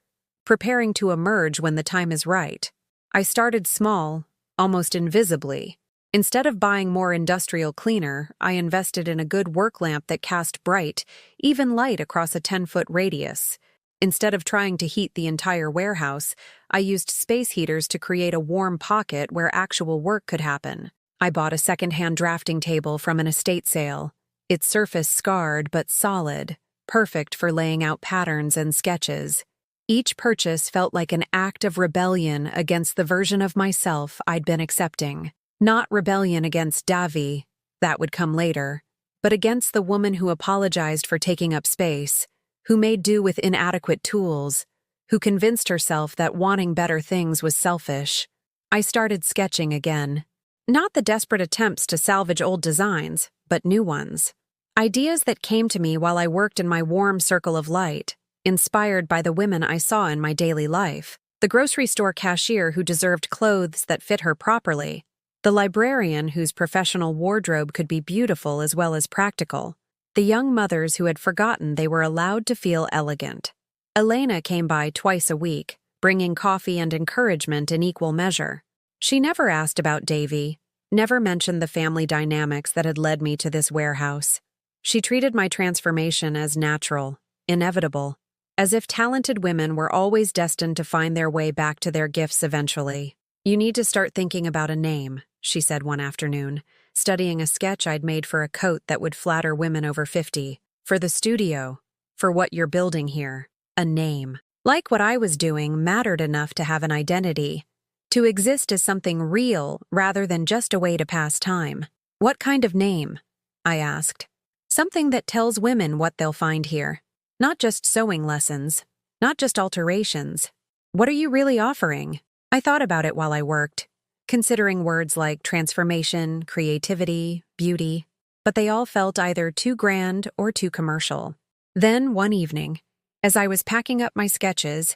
preparing to emerge when the time is right. I started small, almost invisibly. Instead of buying more industrial cleaner, I invested in a good work lamp that cast bright, even light across a 10-foot radius. Instead of trying to heat the entire warehouse, I used space heaters to create a warm pocket where actual work could happen. I bought a second-hand drafting table from an estate sale, its surface scarred but solid, perfect for laying out patterns and sketches. Each purchase felt like an act of rebellion against the version of myself I'd been accepting. Not rebellion against Davi, that would come later, but against the woman who apologized for taking up space, who made do with inadequate tools, who convinced herself that wanting better things was selfish. I started sketching again. Not the desperate attempts to salvage old designs, but new ones. Ideas that came to me while I worked in my warm circle of light, inspired by the women I saw in my daily life. The grocery store cashier who deserved clothes that fit her properly. The librarian whose professional wardrobe could be beautiful as well as practical. The young mothers who had forgotten they were allowed to feel elegant. Elena came by twice a week, bringing coffee and encouragement in equal measure. She never asked about Davy, never mentioned the family dynamics that had led me to this warehouse. She treated my transformation as natural, inevitable, as if talented women were always destined to find their way back to their gifts eventually. "You need to start thinking about a name," she said one afternoon, studying a sketch I'd made for a coat that would flatter women over 50. "For the studio, for what you're building here, a name. Like what I was doing mattered enough to have an identity, to exist as something real rather than just a way to pass time." "What kind of name?" I asked. "Something that tells women what they'll find here. Not just sewing lessons, not just alterations. What are you really offering?" I thought about it while I worked, considering words like transformation, creativity, beauty, but they all felt either too grand or too commercial. Then, one evening, as I was packing up my sketches,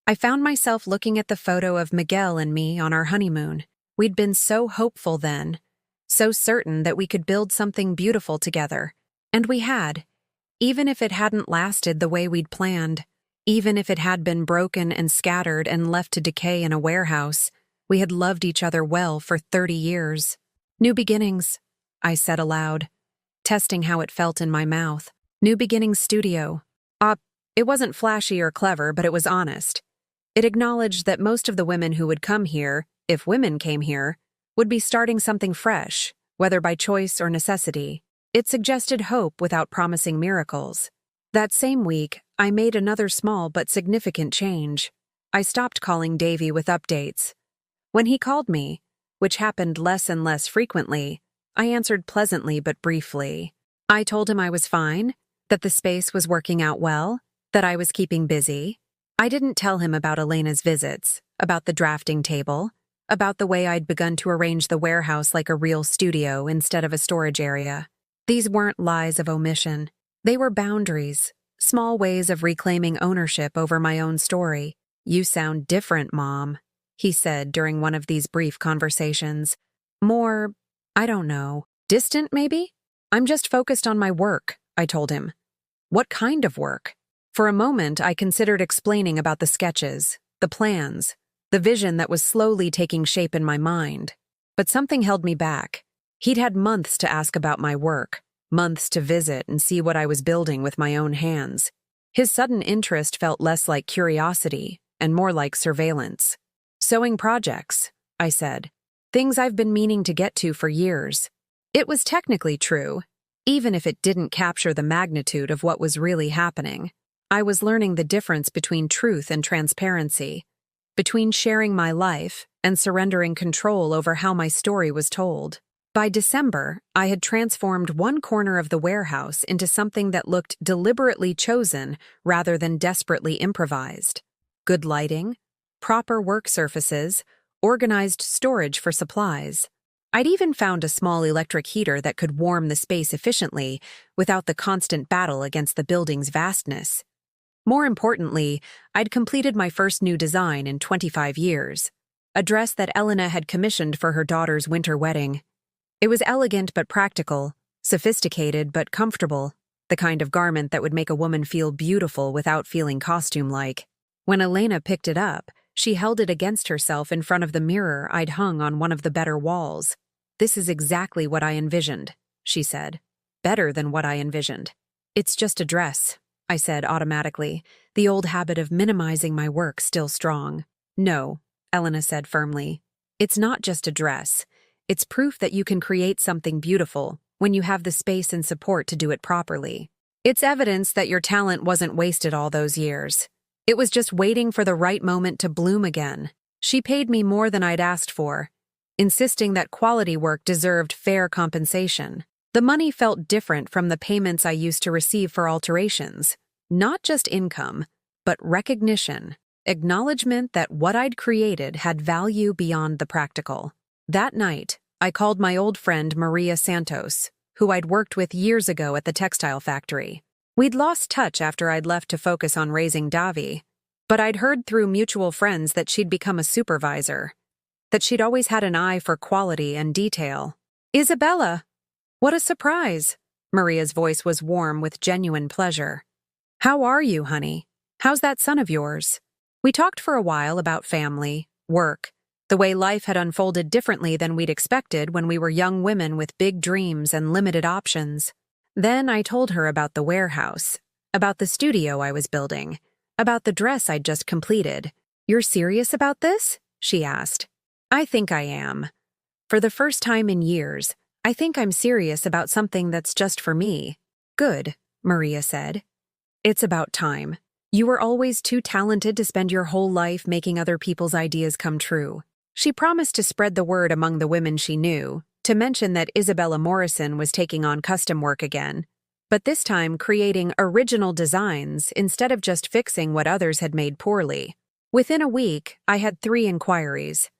I found myself looking at the photo of Miguel and me on our honeymoon. We'd been so hopeful then, so certain that we could build something beautiful together. And we had, even if it hadn't lasted the way we'd planned, even if it had been broken and scattered and left to decay in a warehouse. We had loved each other well for 30 years. "New beginnings," I said aloud, testing how it felt in my mouth. "New Beginnings Studio." It wasn't flashy or clever, but it was honest. It acknowledged that most of the women who would come here, if women came here, would be starting something fresh, whether by choice or necessity. It suggested hope without promising miracles. That same week, I made another small but significant change. I stopped calling Davy with updates. When he called me, which happened less and less frequently, I answered pleasantly but briefly. I told him I was fine, that the space was working out well, that I was keeping busy. I didn't tell him about Elena's visits, about the drafting table, about the way I'd begun to arrange the warehouse like a real studio instead of a storage area. These weren't lies of omission. They were boundaries, small ways of reclaiming ownership over my own story. "You sound different, Mom," he said during one of these brief conversations. "More, I don't know, distant maybe?" "I'm just focused on my work," I told him. "What kind of work?" For a moment, I considered explaining about the sketches, the plans, the vision that was slowly taking shape in my mind. But something held me back. He'd had months to ask about my work, months to visit and see what I was building with my own hands. His sudden interest felt less like curiosity and more like surveillance. "Sewing projects," I said. "Things I've been meaning to get to for years." It was technically true, even if it didn't capture the magnitude of what was really happening. I was learning the difference between truth and transparency, between sharing my life and surrendering control over how my story was told. By December, I had transformed one corner of the warehouse into something that looked deliberately chosen rather than desperately improvised. Good lighting, proper work surfaces, organized storage for supplies. I'd even found a small electric heater that could warm the space efficiently without the constant battle against the building's vastness. More importantly, I'd completed my first new design in 25 years, a dress that Elena had commissioned for her daughter's winter wedding. It was elegant but practical, sophisticated but comfortable, the kind of garment that would make a woman feel beautiful without feeling costume-like. When Elena picked it up, she held it against herself in front of the mirror I'd hung on one of the better walls. "This is exactly what I envisioned," she said. "Better than what I envisioned." "It's just a dress," I said automatically, the old habit of minimizing my work still strong. "No," Elena said firmly. "It's not just a dress. It's proof that you can create something beautiful when you have the space and support to do it properly. It's evidence that your talent wasn't wasted all those years. It was just waiting for the right moment to bloom again." She paid me more than I'd asked for, insisting that quality work deserved fair compensation. The money felt different from the payments I used to receive for alterations. Not just income, but recognition, acknowledgement that what I'd created had value beyond the practical. That night, I called my old friend Maria Santos, who I'd worked with years ago at the textile factory. We'd lost touch after I'd left to focus on raising Davi, but I'd heard through mutual friends that she'd become a supervisor, that she'd always had an eye for quality and detail. "Isabella! What a surprise!" Maria's voice was warm with genuine pleasure. "How are you, honey? How's that son of yours?" We talked for a while about family, work, the way life had unfolded differently than we'd expected when we were young women with big dreams and limited options. Then I told her about the warehouse, about the studio I was building, about the dress I'd just completed. "You're serious about this?" she asked. "I think I am. For the first time in years, I think I'm serious about something that's just for me." "Good," Maria said. "It's about time. You were always too talented to spend your whole life making other people's ideas come true." She promised to spread the word among the women she knew, to mention that Isabella Morrison was taking on custom work again, but this time creating original designs instead of just fixing what others had made poorly. Within a week, I had 3 inquiries.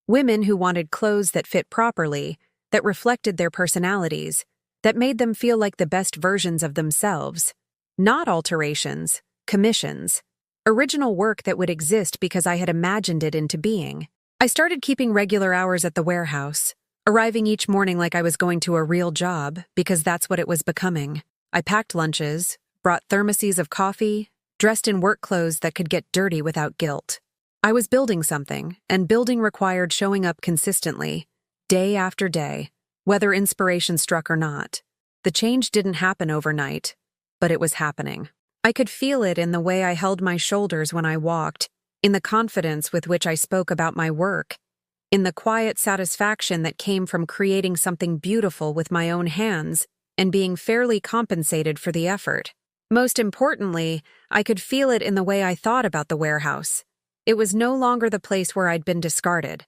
Women who wanted clothes that fit properly, that reflected their personalities, that made them feel like the best versions of themselves. Not alterations, commissions. Original work that would exist because I had imagined it into being. I started keeping regular hours at the warehouse, arriving each morning like I was going to a real job, because that's what it was becoming. I packed lunches, brought thermoses of coffee, dressed in work clothes that could get dirty without guilt. I was building something, and building required showing up consistently, day after day, whether inspiration struck or not. The change didn't happen overnight, but it was happening. I could feel it in the way I held my shoulders when I walked, in the confidence with which I spoke about my work, in the quiet satisfaction that came from creating something beautiful with my own hands and being fairly compensated for the effort. Most importantly, I could feel it in the way I thought about the warehouse. It was no longer the place where I'd been discarded,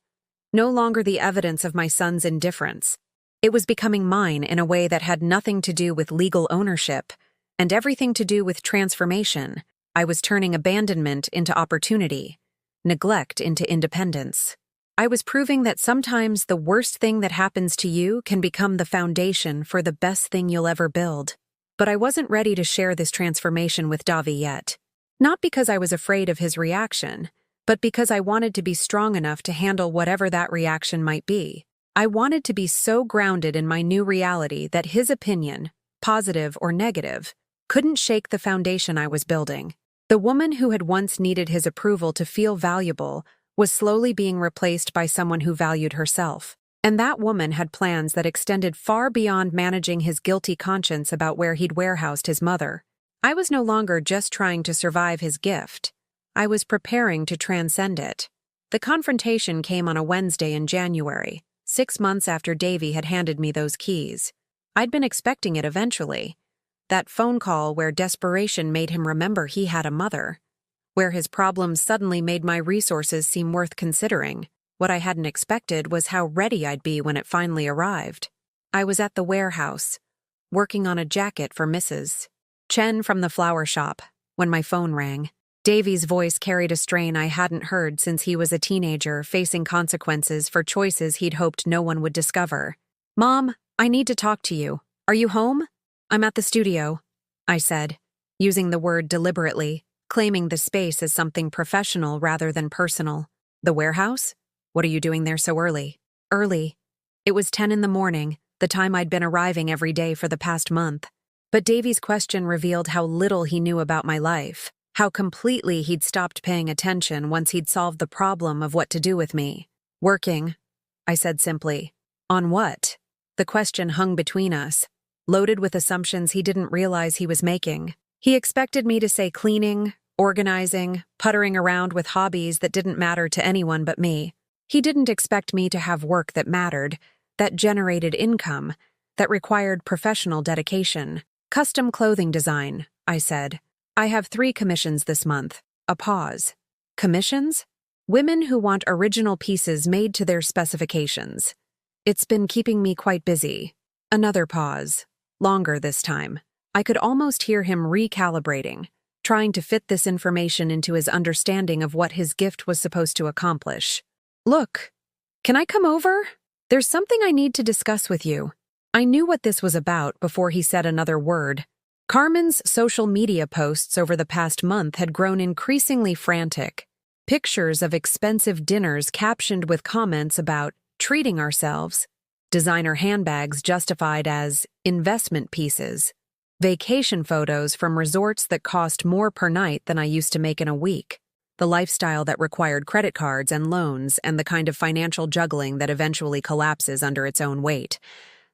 no longer the evidence of my son's indifference. It was becoming mine in a way that had nothing to do with legal ownership and everything to do with transformation. I was turning abandonment into opportunity, neglect into independence. I was proving that sometimes the worst thing that happens to you can become the foundation for the best thing you'll ever build. But I wasn't ready to share this transformation with Davi yet. Not because I was afraid of his reaction, but because I wanted to be strong enough to handle whatever that reaction might be. I wanted to be so grounded in my new reality that his opinion, positive or negative, couldn't shake the foundation I was building. The woman who had once needed his approval to feel valuable was slowly being replaced by someone who valued herself. And that woman had plans that extended far beyond managing his guilty conscience about where he'd warehoused his mother. I was no longer just trying to survive his gift. I was preparing to transcend it. The confrontation came on a Wednesday in January, 6 months after Davy had handed me those keys. I'd been expecting it eventually. That phone call where desperation made him remember he had a mother, where his problems suddenly made my resources seem worth considering. What I hadn't expected was how ready I'd be when it finally arrived. I was at the warehouse, working on a jacket for Mrs. Chen from the flower shop, when my phone rang. Davy's voice carried a strain I hadn't heard since he was a teenager facing consequences for choices he'd hoped no one would discover. "Mom, I need to talk to you. Are you home?" "I'm at the studio," I said, using the word deliberately, claiming the space as something professional rather than personal. "The warehouse? What are you doing there so early?" "Early. It was 10 in the morning, the time I'd been arriving every day for the past month." But Davy's question revealed how little he knew about my life, how completely he'd stopped paying attention once he'd solved the problem of what to do with me. "Working," I said simply. "On what?" The question hung between us, loaded with assumptions he didn't realize he was making. He expected me to say cleaning, organizing, puttering around with hobbies that didn't matter to anyone but me. He didn't expect me to have work that mattered, that generated income, that required professional dedication. "Custom clothing design," I said. "I have 3 commissions this month." A pause. "Commissions?" "Women who want original pieces made to their specifications. It's been keeping me quite busy." Another pause. Longer this time. I could almost hear him recalibrating, trying to fit this information into his understanding of what his gift was supposed to accomplish. "Look, can I come over?" "There's something I need to discuss with you." I knew what this was about before he said another word. Carmen's social media posts over the past month had grown increasingly frantic. Pictures of expensive dinners captioned with comments about treating ourselves, designer handbags justified as investment pieces, vacation photos from resorts that cost more per night than I used to make in a week, the lifestyle that required credit cards and loans and the kind of financial juggling that eventually collapses under its own weight,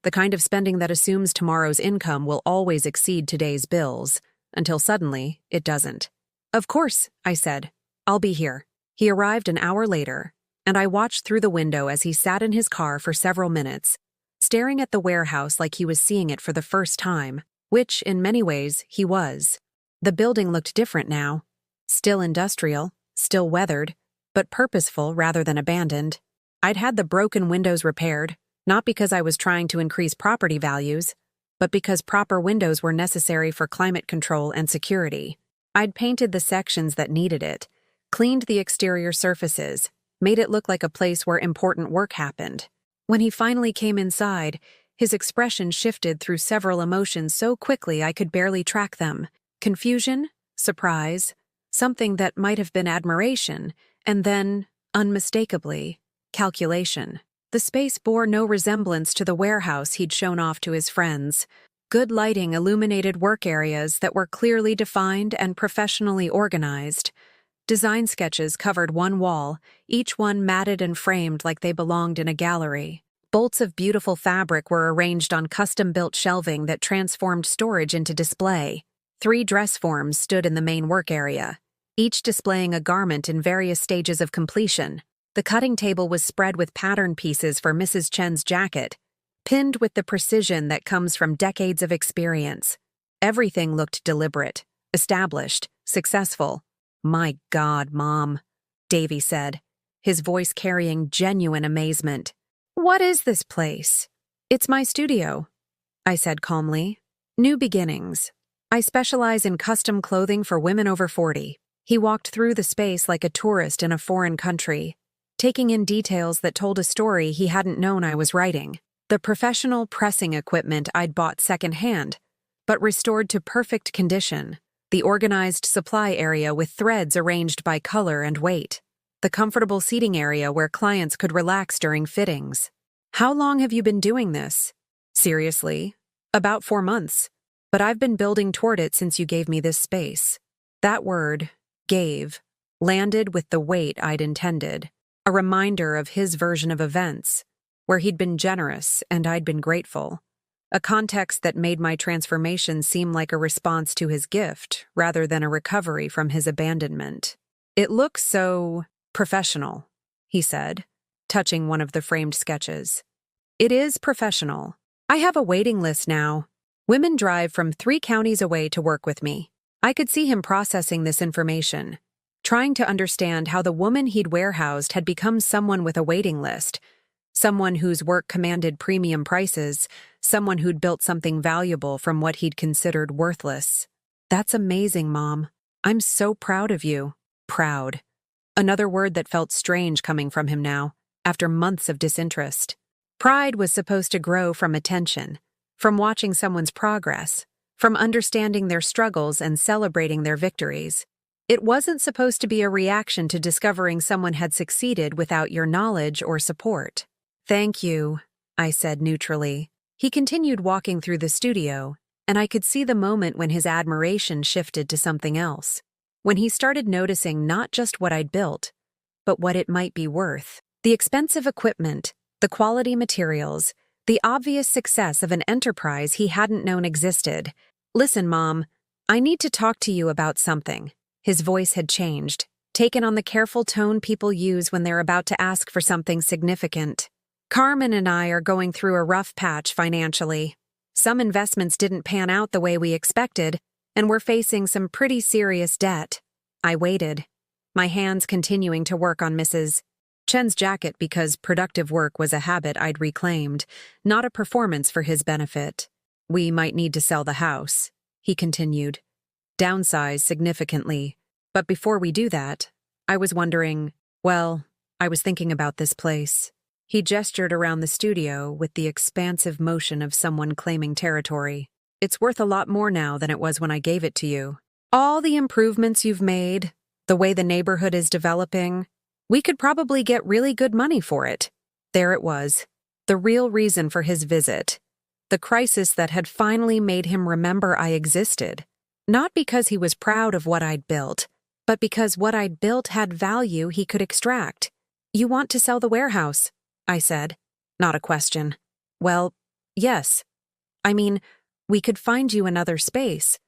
the kind of spending that assumes tomorrow's income will always exceed today's bills, until suddenly it doesn't. "Of course," I said. "I'll be here." He arrived an hour later, and I watched through the window as he sat in his car for several minutes, staring at the warehouse like he was seeing it for the first time, which, in many ways, he was. The building looked different now. Still industrial, still weathered, but purposeful rather than abandoned. I'd had the broken windows repaired, not because I was trying to increase property values, but because proper windows were necessary for climate control and security. I'd painted the sections that needed it, cleaned the exterior surfaces, made it look like a place where important work happened. When he finally came inside, his expression shifted through several emotions so quickly I could barely track them. Confusion, surprise, something that might have been admiration, and then, unmistakably, calculation. The space bore no resemblance to the warehouse he'd shown off to his friends. Good lighting illuminated work areas that were clearly defined and professionally organized. Design sketches covered one wall, each one matted and framed like they belonged in a gallery. Bolts of beautiful fabric were arranged on custom-built shelving that transformed storage into display. 3 dress forms stood in the main work area, each displaying a garment in various stages of completion. The cutting table was spread with pattern pieces for Mrs. Chen's jacket, pinned with the precision that comes from decades of experience. Everything looked deliberate, established, successful. "My God, Mom," Davy said, his voice carrying genuine amazement. "What is this place?" "It's my studio," I said calmly. "New beginnings. I specialize in custom clothing for women over 40. He walked through the space like a tourist in a foreign country, taking in details that told a story he hadn't known I was writing. The professional pressing equipment I'd bought secondhand, but restored to perfect condition. The organized supply area with threads arranged by color and weight. The comfortable seating area where clients could relax during fittings. "How long have you been doing this?" "Seriously? About 4 months. But I've been building toward it since you gave me this space." That word, gave, landed with the weight I'd intended. A reminder of his version of events, where he'd been generous and I'd been grateful. A context that made my transformation seem like a response to his gift rather than a recovery from his abandonment. "It looks so professional," he said, touching one of the framed sketches. "It is professional. I have a waiting list now. Women drive from 3 counties away to work with me." I could see him processing this information, trying to understand how the woman he'd warehoused had become someone with a waiting list, someone whose work commanded premium prices, someone who'd built something valuable from what he'd considered worthless. "That's amazing, Mom. I'm so proud of you." Proud. Another word that felt strange coming from him now, after months of disinterest. Pride was supposed to grow from attention, from watching someone's progress, from understanding their struggles and celebrating their victories. It wasn't supposed to be a reaction to discovering someone had succeeded without your knowledge or support. "Thank you," I said neutrally. He continued walking through the studio, and I could see the moment when his admiration shifted to something else. When he started noticing not just what I'd built, but what it might be worth. The expensive equipment, the quality materials, the obvious success of an enterprise he hadn't known existed. "Listen, Mom, I need to talk to you about something." His voice had changed, taken on the careful tone people use when they're about to ask for something significant. "Carmen and I are going through a rough patch financially. Some investments didn't pan out the way we expected, and we're facing some pretty serious debt." I waited, my hands continuing to work on Mrs. Chen's jacket because productive work was a habit I'd reclaimed, not a performance for his benefit. "We might need to sell the house," he continued. "Downsize significantly. But before we do that, I was wondering, well, I was thinking about this place." He gestured around the studio with the expansive motion of someone claiming territory. It's worth a lot more now than it was when I gave it to you. All the improvements you've made, the way the neighborhood is developing, we could probably get really good money for it. There it was, the real reason for his visit. The crisis that had finally made him remember I existed. Not because he was proud of what I'd built, but because what I'd built had value he could extract. You want to sell the warehouse, I said. Not a question. Well, yes. I mean, we could find you another space.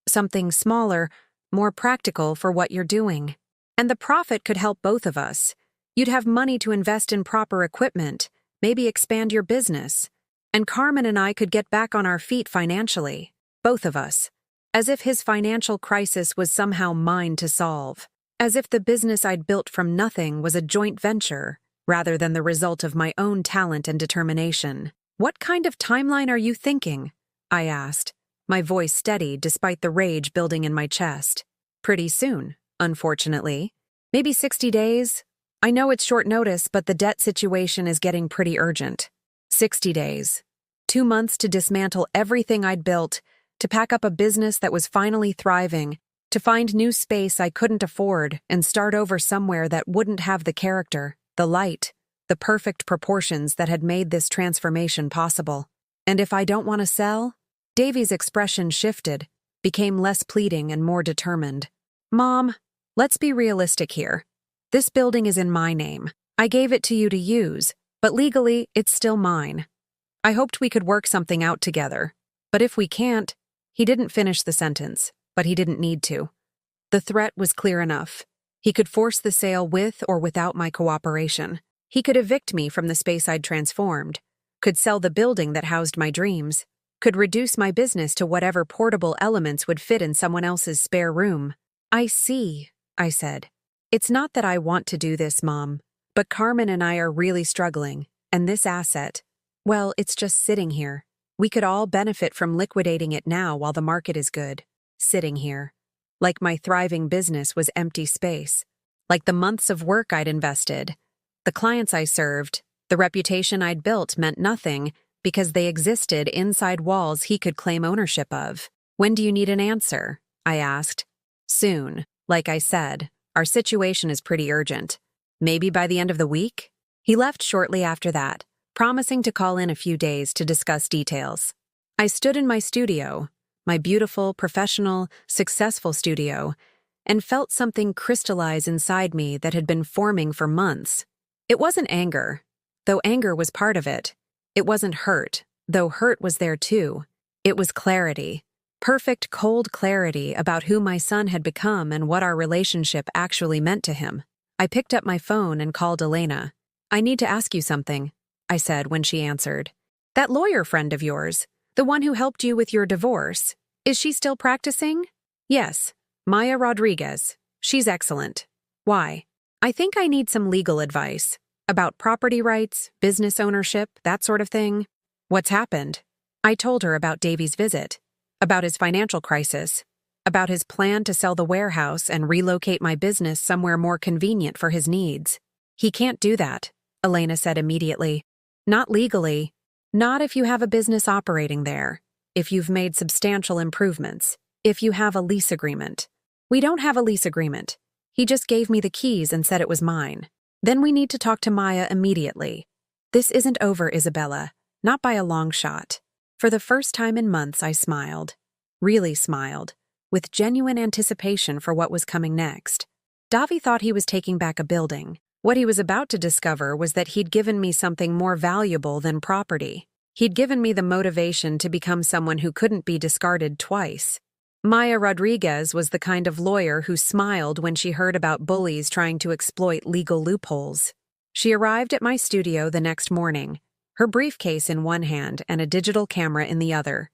Something smaller, more practical for what you're doing. And the profit could help both of us. You'd have money to invest in proper equipment, maybe expand your business. And Carmen and I could get back on our feet financially. Both of us. As if his financial crisis was somehow mine to solve. As if the business I'd built from nothing was a joint venture, rather than the result of my own talent and determination. What kind of timeline are you thinking? I asked, my voice steady despite the rage building in my chest. Pretty soon, unfortunately. Maybe 60 days? I know it's short notice, but the debt situation is getting pretty urgent. 60 days. 2 months to dismantle everything I'd built, to pack up a business that was finally thriving, to find new space I couldn't afford and start over somewhere that wouldn't have the character, the light, the perfect proportions that had made this transformation possible. And if I don't want to sell? Davy's expression shifted, became less pleading and more determined. Mom, let's be realistic here. This building is in my name. I gave it to you to use, but legally, it's still mine. I hoped we could work something out together. But if we can't, he didn't finish the sentence, but he didn't need to. The threat was clear enough. He could force the sale with or without my cooperation. He could evict me from the space I'd transformed, could sell the building that housed my dreams, could reduce my business to whatever portable elements would fit in someone else's spare room. I see, I said. It's not that I want to do this, Mom, but Carmen and I are really struggling, and this asset, well, it's just sitting here. We could all benefit from liquidating it now while the market is good. Sitting here. Like my thriving business was empty space. Like the months of work I'd invested. The clients I served, the reputation I'd built meant nothing because they existed inside walls he could claim ownership of. When do you need an answer? I asked. Soon. Like I said, our situation is pretty urgent. Maybe by the end of the week? He left shortly after that, promising to call in a few days to discuss details. I stood in my studio, my beautiful, professional, successful studio, and felt something crystallize inside me that had been forming for months. It wasn't anger, though anger was part of it. It wasn't hurt, though hurt was there too. It was clarity. Perfect, cold clarity about who my son had become and what our relationship actually meant to him. I picked up my phone and called Elena. I need to ask you something, I said when she answered. That lawyer friend of yours, the one who helped you with your divorce, is she still practicing? Yes, Maya Rodriguez. She's excellent. Why? I think I need some legal advice. About property rights, business ownership, that sort of thing. What's happened? I told her about Davy's visit, about his financial crisis, about his plan to sell the warehouse and relocate my business somewhere more convenient for his needs. He can't do that, Elena said immediately. Not legally. Not if you have a business operating there. If you've made substantial improvements. If you have a lease agreement. We don't have a lease agreement. He just gave me the keys and said it was mine. Then we need to talk to Maya immediately. This isn't over, Isabella. Not by a long shot. For the first time in months, I smiled. Really smiled. With genuine anticipation for what was coming next. Davy thought he was taking back a building. What he was about to discover was that he'd given me something more valuable than property. He'd given me the motivation to become someone who couldn't be discarded twice. Maya Rodriguez was the kind of lawyer who smiled when she heard about bullies trying to exploit legal loopholes. She arrived at my studio the next morning, her briefcase in one hand and a digital camera in the other,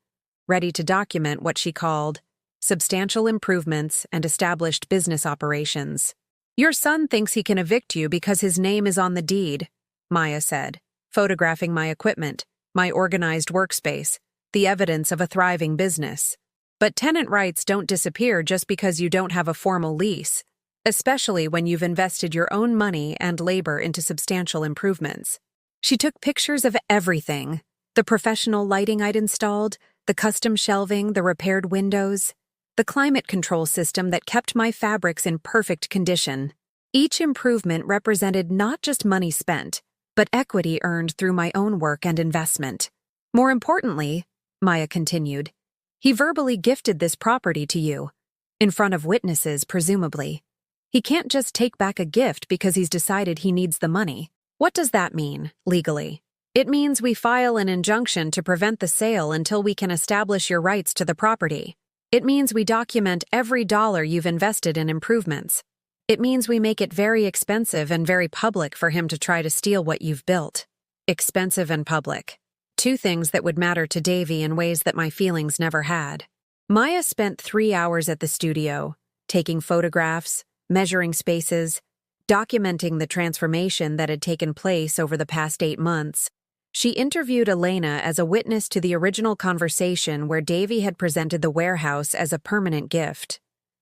ready to document what she called substantial improvements and established business operations. Your son thinks he can evict you because his name is on the deed, Maya said, photographing my equipment, my organized workspace, the evidence of a thriving business. But tenant rights don't disappear just because you don't have a formal lease, especially when you've invested your own money and labor into substantial improvements. She took pictures of everything: the professional lighting I'd installed, the custom shelving, the repaired windows, the climate control system that kept my fabrics in perfect condition. Each improvement represented not just money spent, but equity earned through my own work and investment. More importantly, Maya continued, he verbally gifted this property to you, in front of witnesses, presumably. He can't just take back a gift because he's decided he needs the money. What does that mean, legally? It means we file an injunction to prevent the sale until we can establish your rights to the property. It means we document every dollar you've invested in improvements. It means we make it very expensive and very public for him to try to steal what you've built. Expensive and public. Two things that would matter to Davy in ways that my feelings never had. Maya spent 3 hours at the studio, taking photographs, measuring spaces, documenting the transformation that had taken place over the past 8 months. She interviewed Elena as a witness to the original conversation where Davy had presented the warehouse as a permanent gift.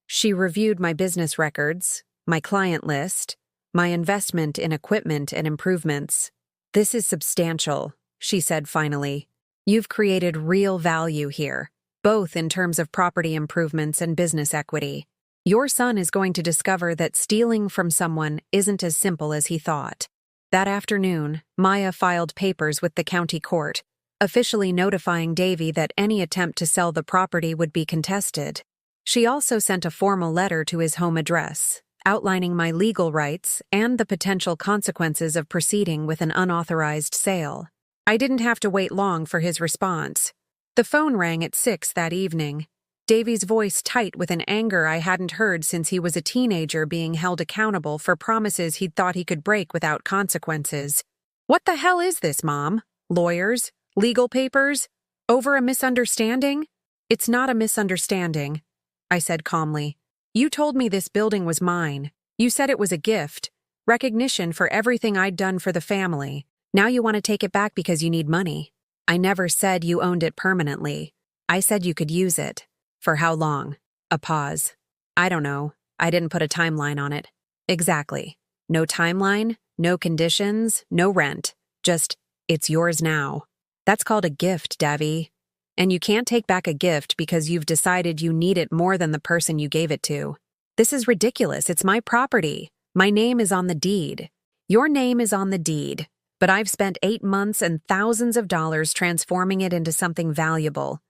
She reviewed my business records, my client list, my investment in equipment and improvements. This is substantial, she said finally. You've created real value here, both in terms of property improvements and business equity. Your son is going to discover that stealing from someone isn't as simple as he thought. That afternoon, Maya filed papers with the county court, officially notifying Davy that any attempt to sell the property would be contested. She also sent a formal letter to his home address, outlining my legal rights and the potential consequences of proceeding with an unauthorized sale. I didn't have to wait long for his response. The phone rang at 6 that evening, Davy's voice tight with an anger I hadn't heard since he was a teenager being held accountable for promises he'd thought he could break without consequences. What the hell is this, Mom? Lawyers? Legal papers? Over a misunderstanding? It's not a misunderstanding, I said calmly. You told me this building was mine. You said it was a gift, recognition for everything I'd done for the family. Now you want to take it back because you need money. I never said you owned it permanently. I said you could use it. For how long? A pause. I don't know. I didn't put a timeline on it. Exactly. No timeline, no conditions, no rent. Just, it's yours now. That's called a gift, Davy. And you can't take back a gift because you've decided you need it more than the person you gave it to. This is ridiculous. It's my property. My name is on the deed. Your name is on the deed. But I've spent 8 months and thousands of dollars transforming it into something valuable.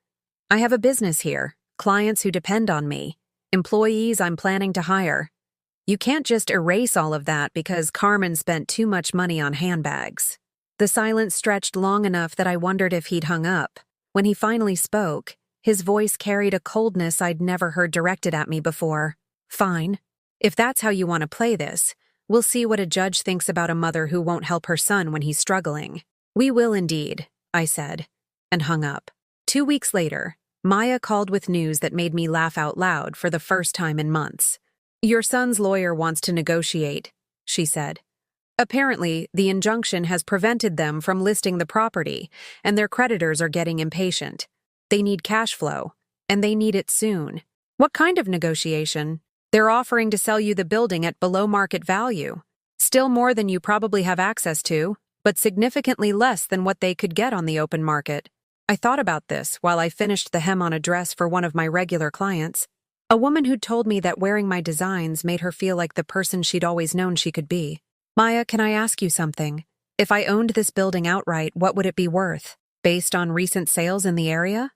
I have a business here. Clients who depend on me, employees I'm planning to hire. You can't just erase all of that because Carmen spent too much money on handbags. The silence stretched long enough that I wondered if he'd hung up. When he finally spoke, his voice carried a coldness I'd never heard directed at me before. Fine. If that's how you want to play this, we'll see what a judge thinks about a mother who won't help her son when he's struggling. We will indeed, I said, and hung up. 2 weeks later, Maya called with news that made me laugh out loud for the first time in months. Your son's lawyer wants to negotiate, she said. Apparently, the injunction has prevented them from listing the property, and their creditors are getting impatient. They need cash flow, and they need it soon. What kind of negotiation? They're offering to sell you the building at below market value. Still more than you probably have access to, but significantly less than what they could get on the open market. I thought about this while I finished the hem on a dress for one of my regular clients, a woman who'd told me that wearing my designs made her feel like the person she'd always known she could be. Maya, can I ask you something? If I owned this building outright, what would it be worth? Based on recent sales in the area?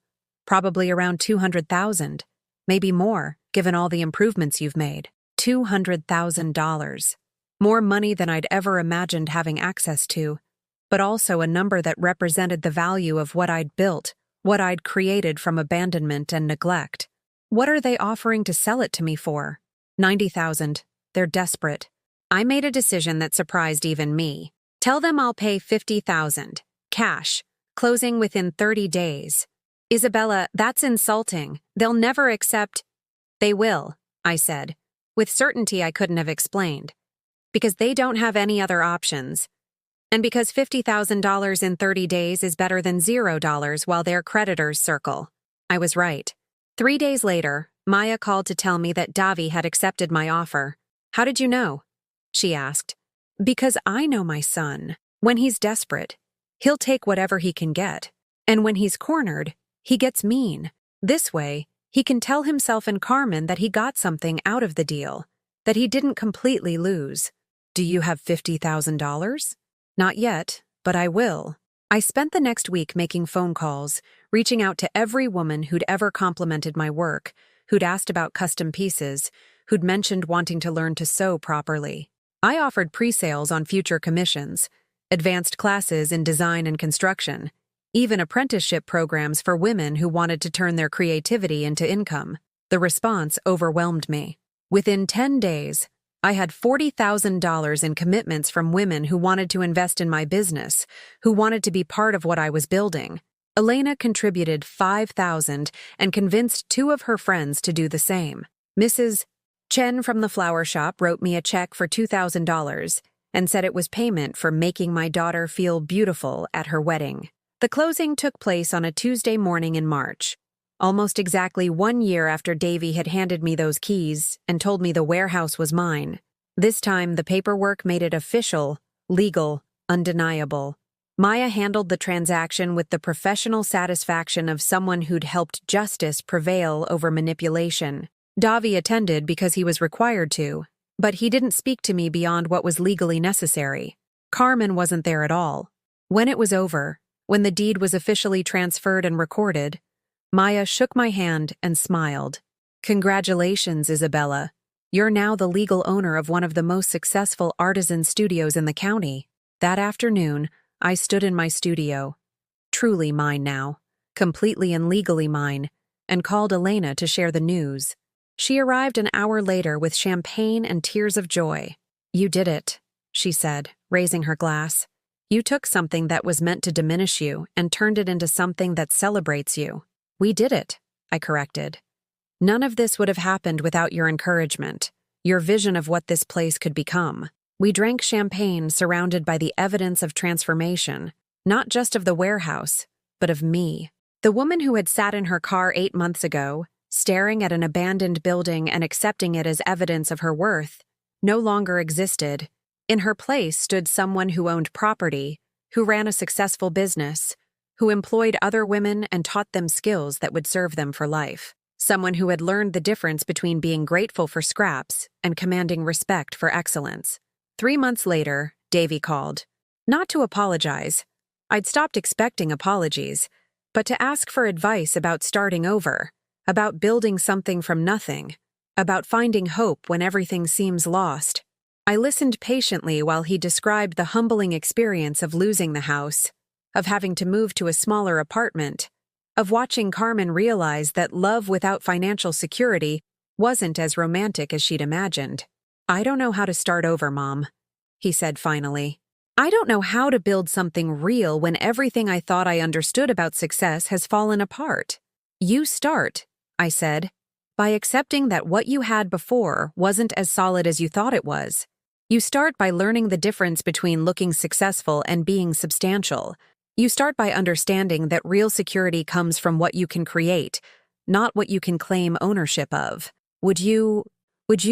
Probably around $200,000. Maybe more, given all the improvements you've made. $200,000. More money than I'd ever imagined having access to, but also a number that represented the value of what I'd built, what I'd created from abandonment and neglect. What are they offering to sell it to me for? $90,000. They're desperate. I made a decision that surprised even me. Tell them I'll pay $50,000. Cash. Closing within 30 days. Isabella, that's insulting. They'll never accept. They will, I said, with certainty I couldn't have explained. Because they don't have any other options. And because $50,000 in 30 days is better than $0 while their creditors circle. I was right. 3 days later, Maya called to tell me that Davy had accepted my offer. How did you know? She asked. Because I know my son. When he's desperate, he'll take whatever he can get. And when he's cornered, he gets mean. This way, he can tell himself and Carmen that he got something out of the deal, that he didn't completely lose. Do you have $50,000? Not yet, but I will. I spent the next week making phone calls, reaching out to every woman who'd ever complimented my work, who'd asked about custom pieces, who'd mentioned wanting to learn to sew properly. I offered pre-sales on future commissions, advanced classes in design and construction, even apprenticeship programs for women who wanted to turn their creativity into income. The response overwhelmed me. Within 10 days, I had $40,000 in commitments from women who wanted to invest in my business, who wanted to be part of what I was building. Elena contributed $5,000 and convinced 2 of her friends to do the same. Mrs. Chen from the flower shop wrote me a check for $2,000 and said it was payment for making my daughter feel beautiful at her wedding. The closing took place on a Tuesday morning in March, almost exactly 1 year after Davy had handed me those keys and told me the warehouse was mine. This time, the paperwork made it official, legal, undeniable. Maya handled the transaction with the professional satisfaction of someone who'd helped justice prevail over manipulation. Davy attended because he was required to, but he didn't speak to me beyond what was legally necessary. Carmen wasn't there at all. When it was over, when the deed was officially transferred and recorded, Maya shook my hand and smiled. Congratulations, Isabella. You're now the legal owner of one of the most successful artisan studios in the county. That afternoon, I stood in my studio, truly mine now, completely and legally mine, and called Elena to share the news. She arrived an hour later with champagne and tears of joy. You did it, she said, raising her glass. You took something that was meant to diminish you and turned it into something that celebrates you. We did it, I corrected. None of this would have happened without your encouragement, your vision of what this place could become. We drank champagne surrounded by the evidence of transformation, not just of the warehouse, but of me. The woman who had sat in her car 8 months ago, staring at an abandoned building and accepting it as evidence of her worth, no longer existed. In her place stood someone who owned property, who ran a successful business, who employed other women and taught them skills that would serve them for life. Someone who had learned the difference between being grateful for scraps and commanding respect for excellence. 3 months later, Davy called. Not to apologize. I'd stopped expecting apologies, but to ask for advice about starting over, about building something from nothing, about finding hope when everything seems lost. I listened patiently while he described the humbling experience of losing the house, of having to move to a smaller apartment, of watching Carmen realize that love without financial security wasn't as romantic as she'd imagined. I don't know how to start over, Mom, he said finally. I don't know how to build something real when everything I thought I understood about success has fallen apart. You start, I said, by accepting that what you had before wasn't as solid as you thought it was. You start by learning the difference between looking successful and being substantial. You start by understanding that real security comes from what you can create, not what you can claim ownership of. Would you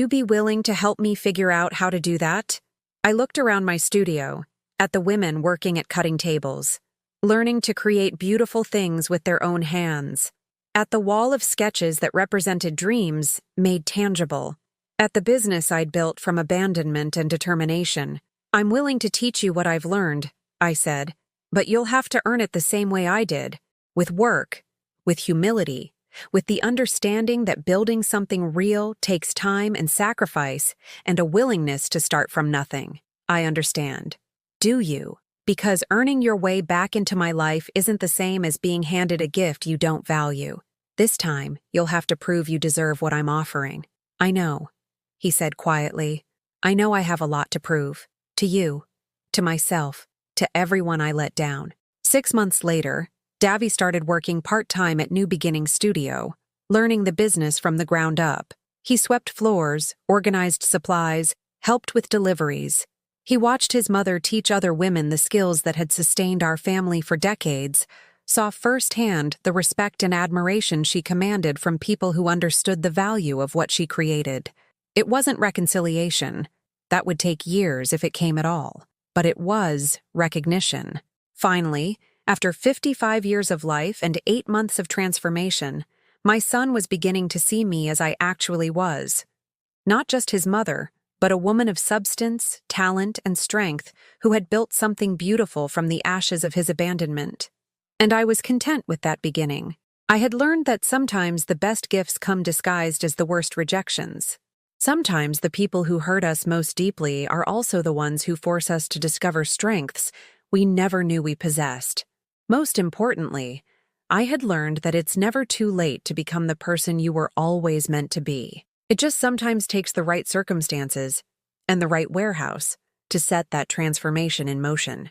be willing to help me figure out how to do that? I looked around my studio, at the women working at cutting tables, learning to create beautiful things with their own hands, at the wall of sketches that represented dreams made tangible, at the business I'd built from abandonment and determination. I'm willing to teach you what I've learned, I said, but you'll have to earn it the same way I did, with work, with humility, with the understanding that building something real takes time and sacrifice and a willingness to start from nothing. I understand. Do you? Because earning your way back into my life isn't the same as being handed a gift you don't value. This time, you'll have to prove you deserve what I'm offering. I know, he said quietly. I know I have a lot to prove. To you, to myself, to everyone I let down. 6 months later, Davy started working part-time at New Beginning Studio, learning the business from the ground up. He swept floors, organized supplies, helped with deliveries. He watched his mother teach other women the skills that had sustained our family for decades, saw firsthand the respect and admiration she commanded from people who understood the value of what she created. It wasn't reconciliation. That would take years if it came at all. but it was recognition. Finally, after 55 years of life and 8 months of transformation, my son was beginning to see me as I actually was. Not just his mother, but a woman of substance, talent, and strength who had built something beautiful from the ashes of his abandonment. And I was content with that beginning. I had learned that sometimes the best gifts come disguised as the worst rejections. Sometimes the people who hurt us most deeply are also the ones who force us to discover strengths we never knew we possessed. Most importantly, I had learned that it's never too late to become the person you were always meant to be. It just sometimes takes the right circumstances and the right warehouse to set that transformation in motion.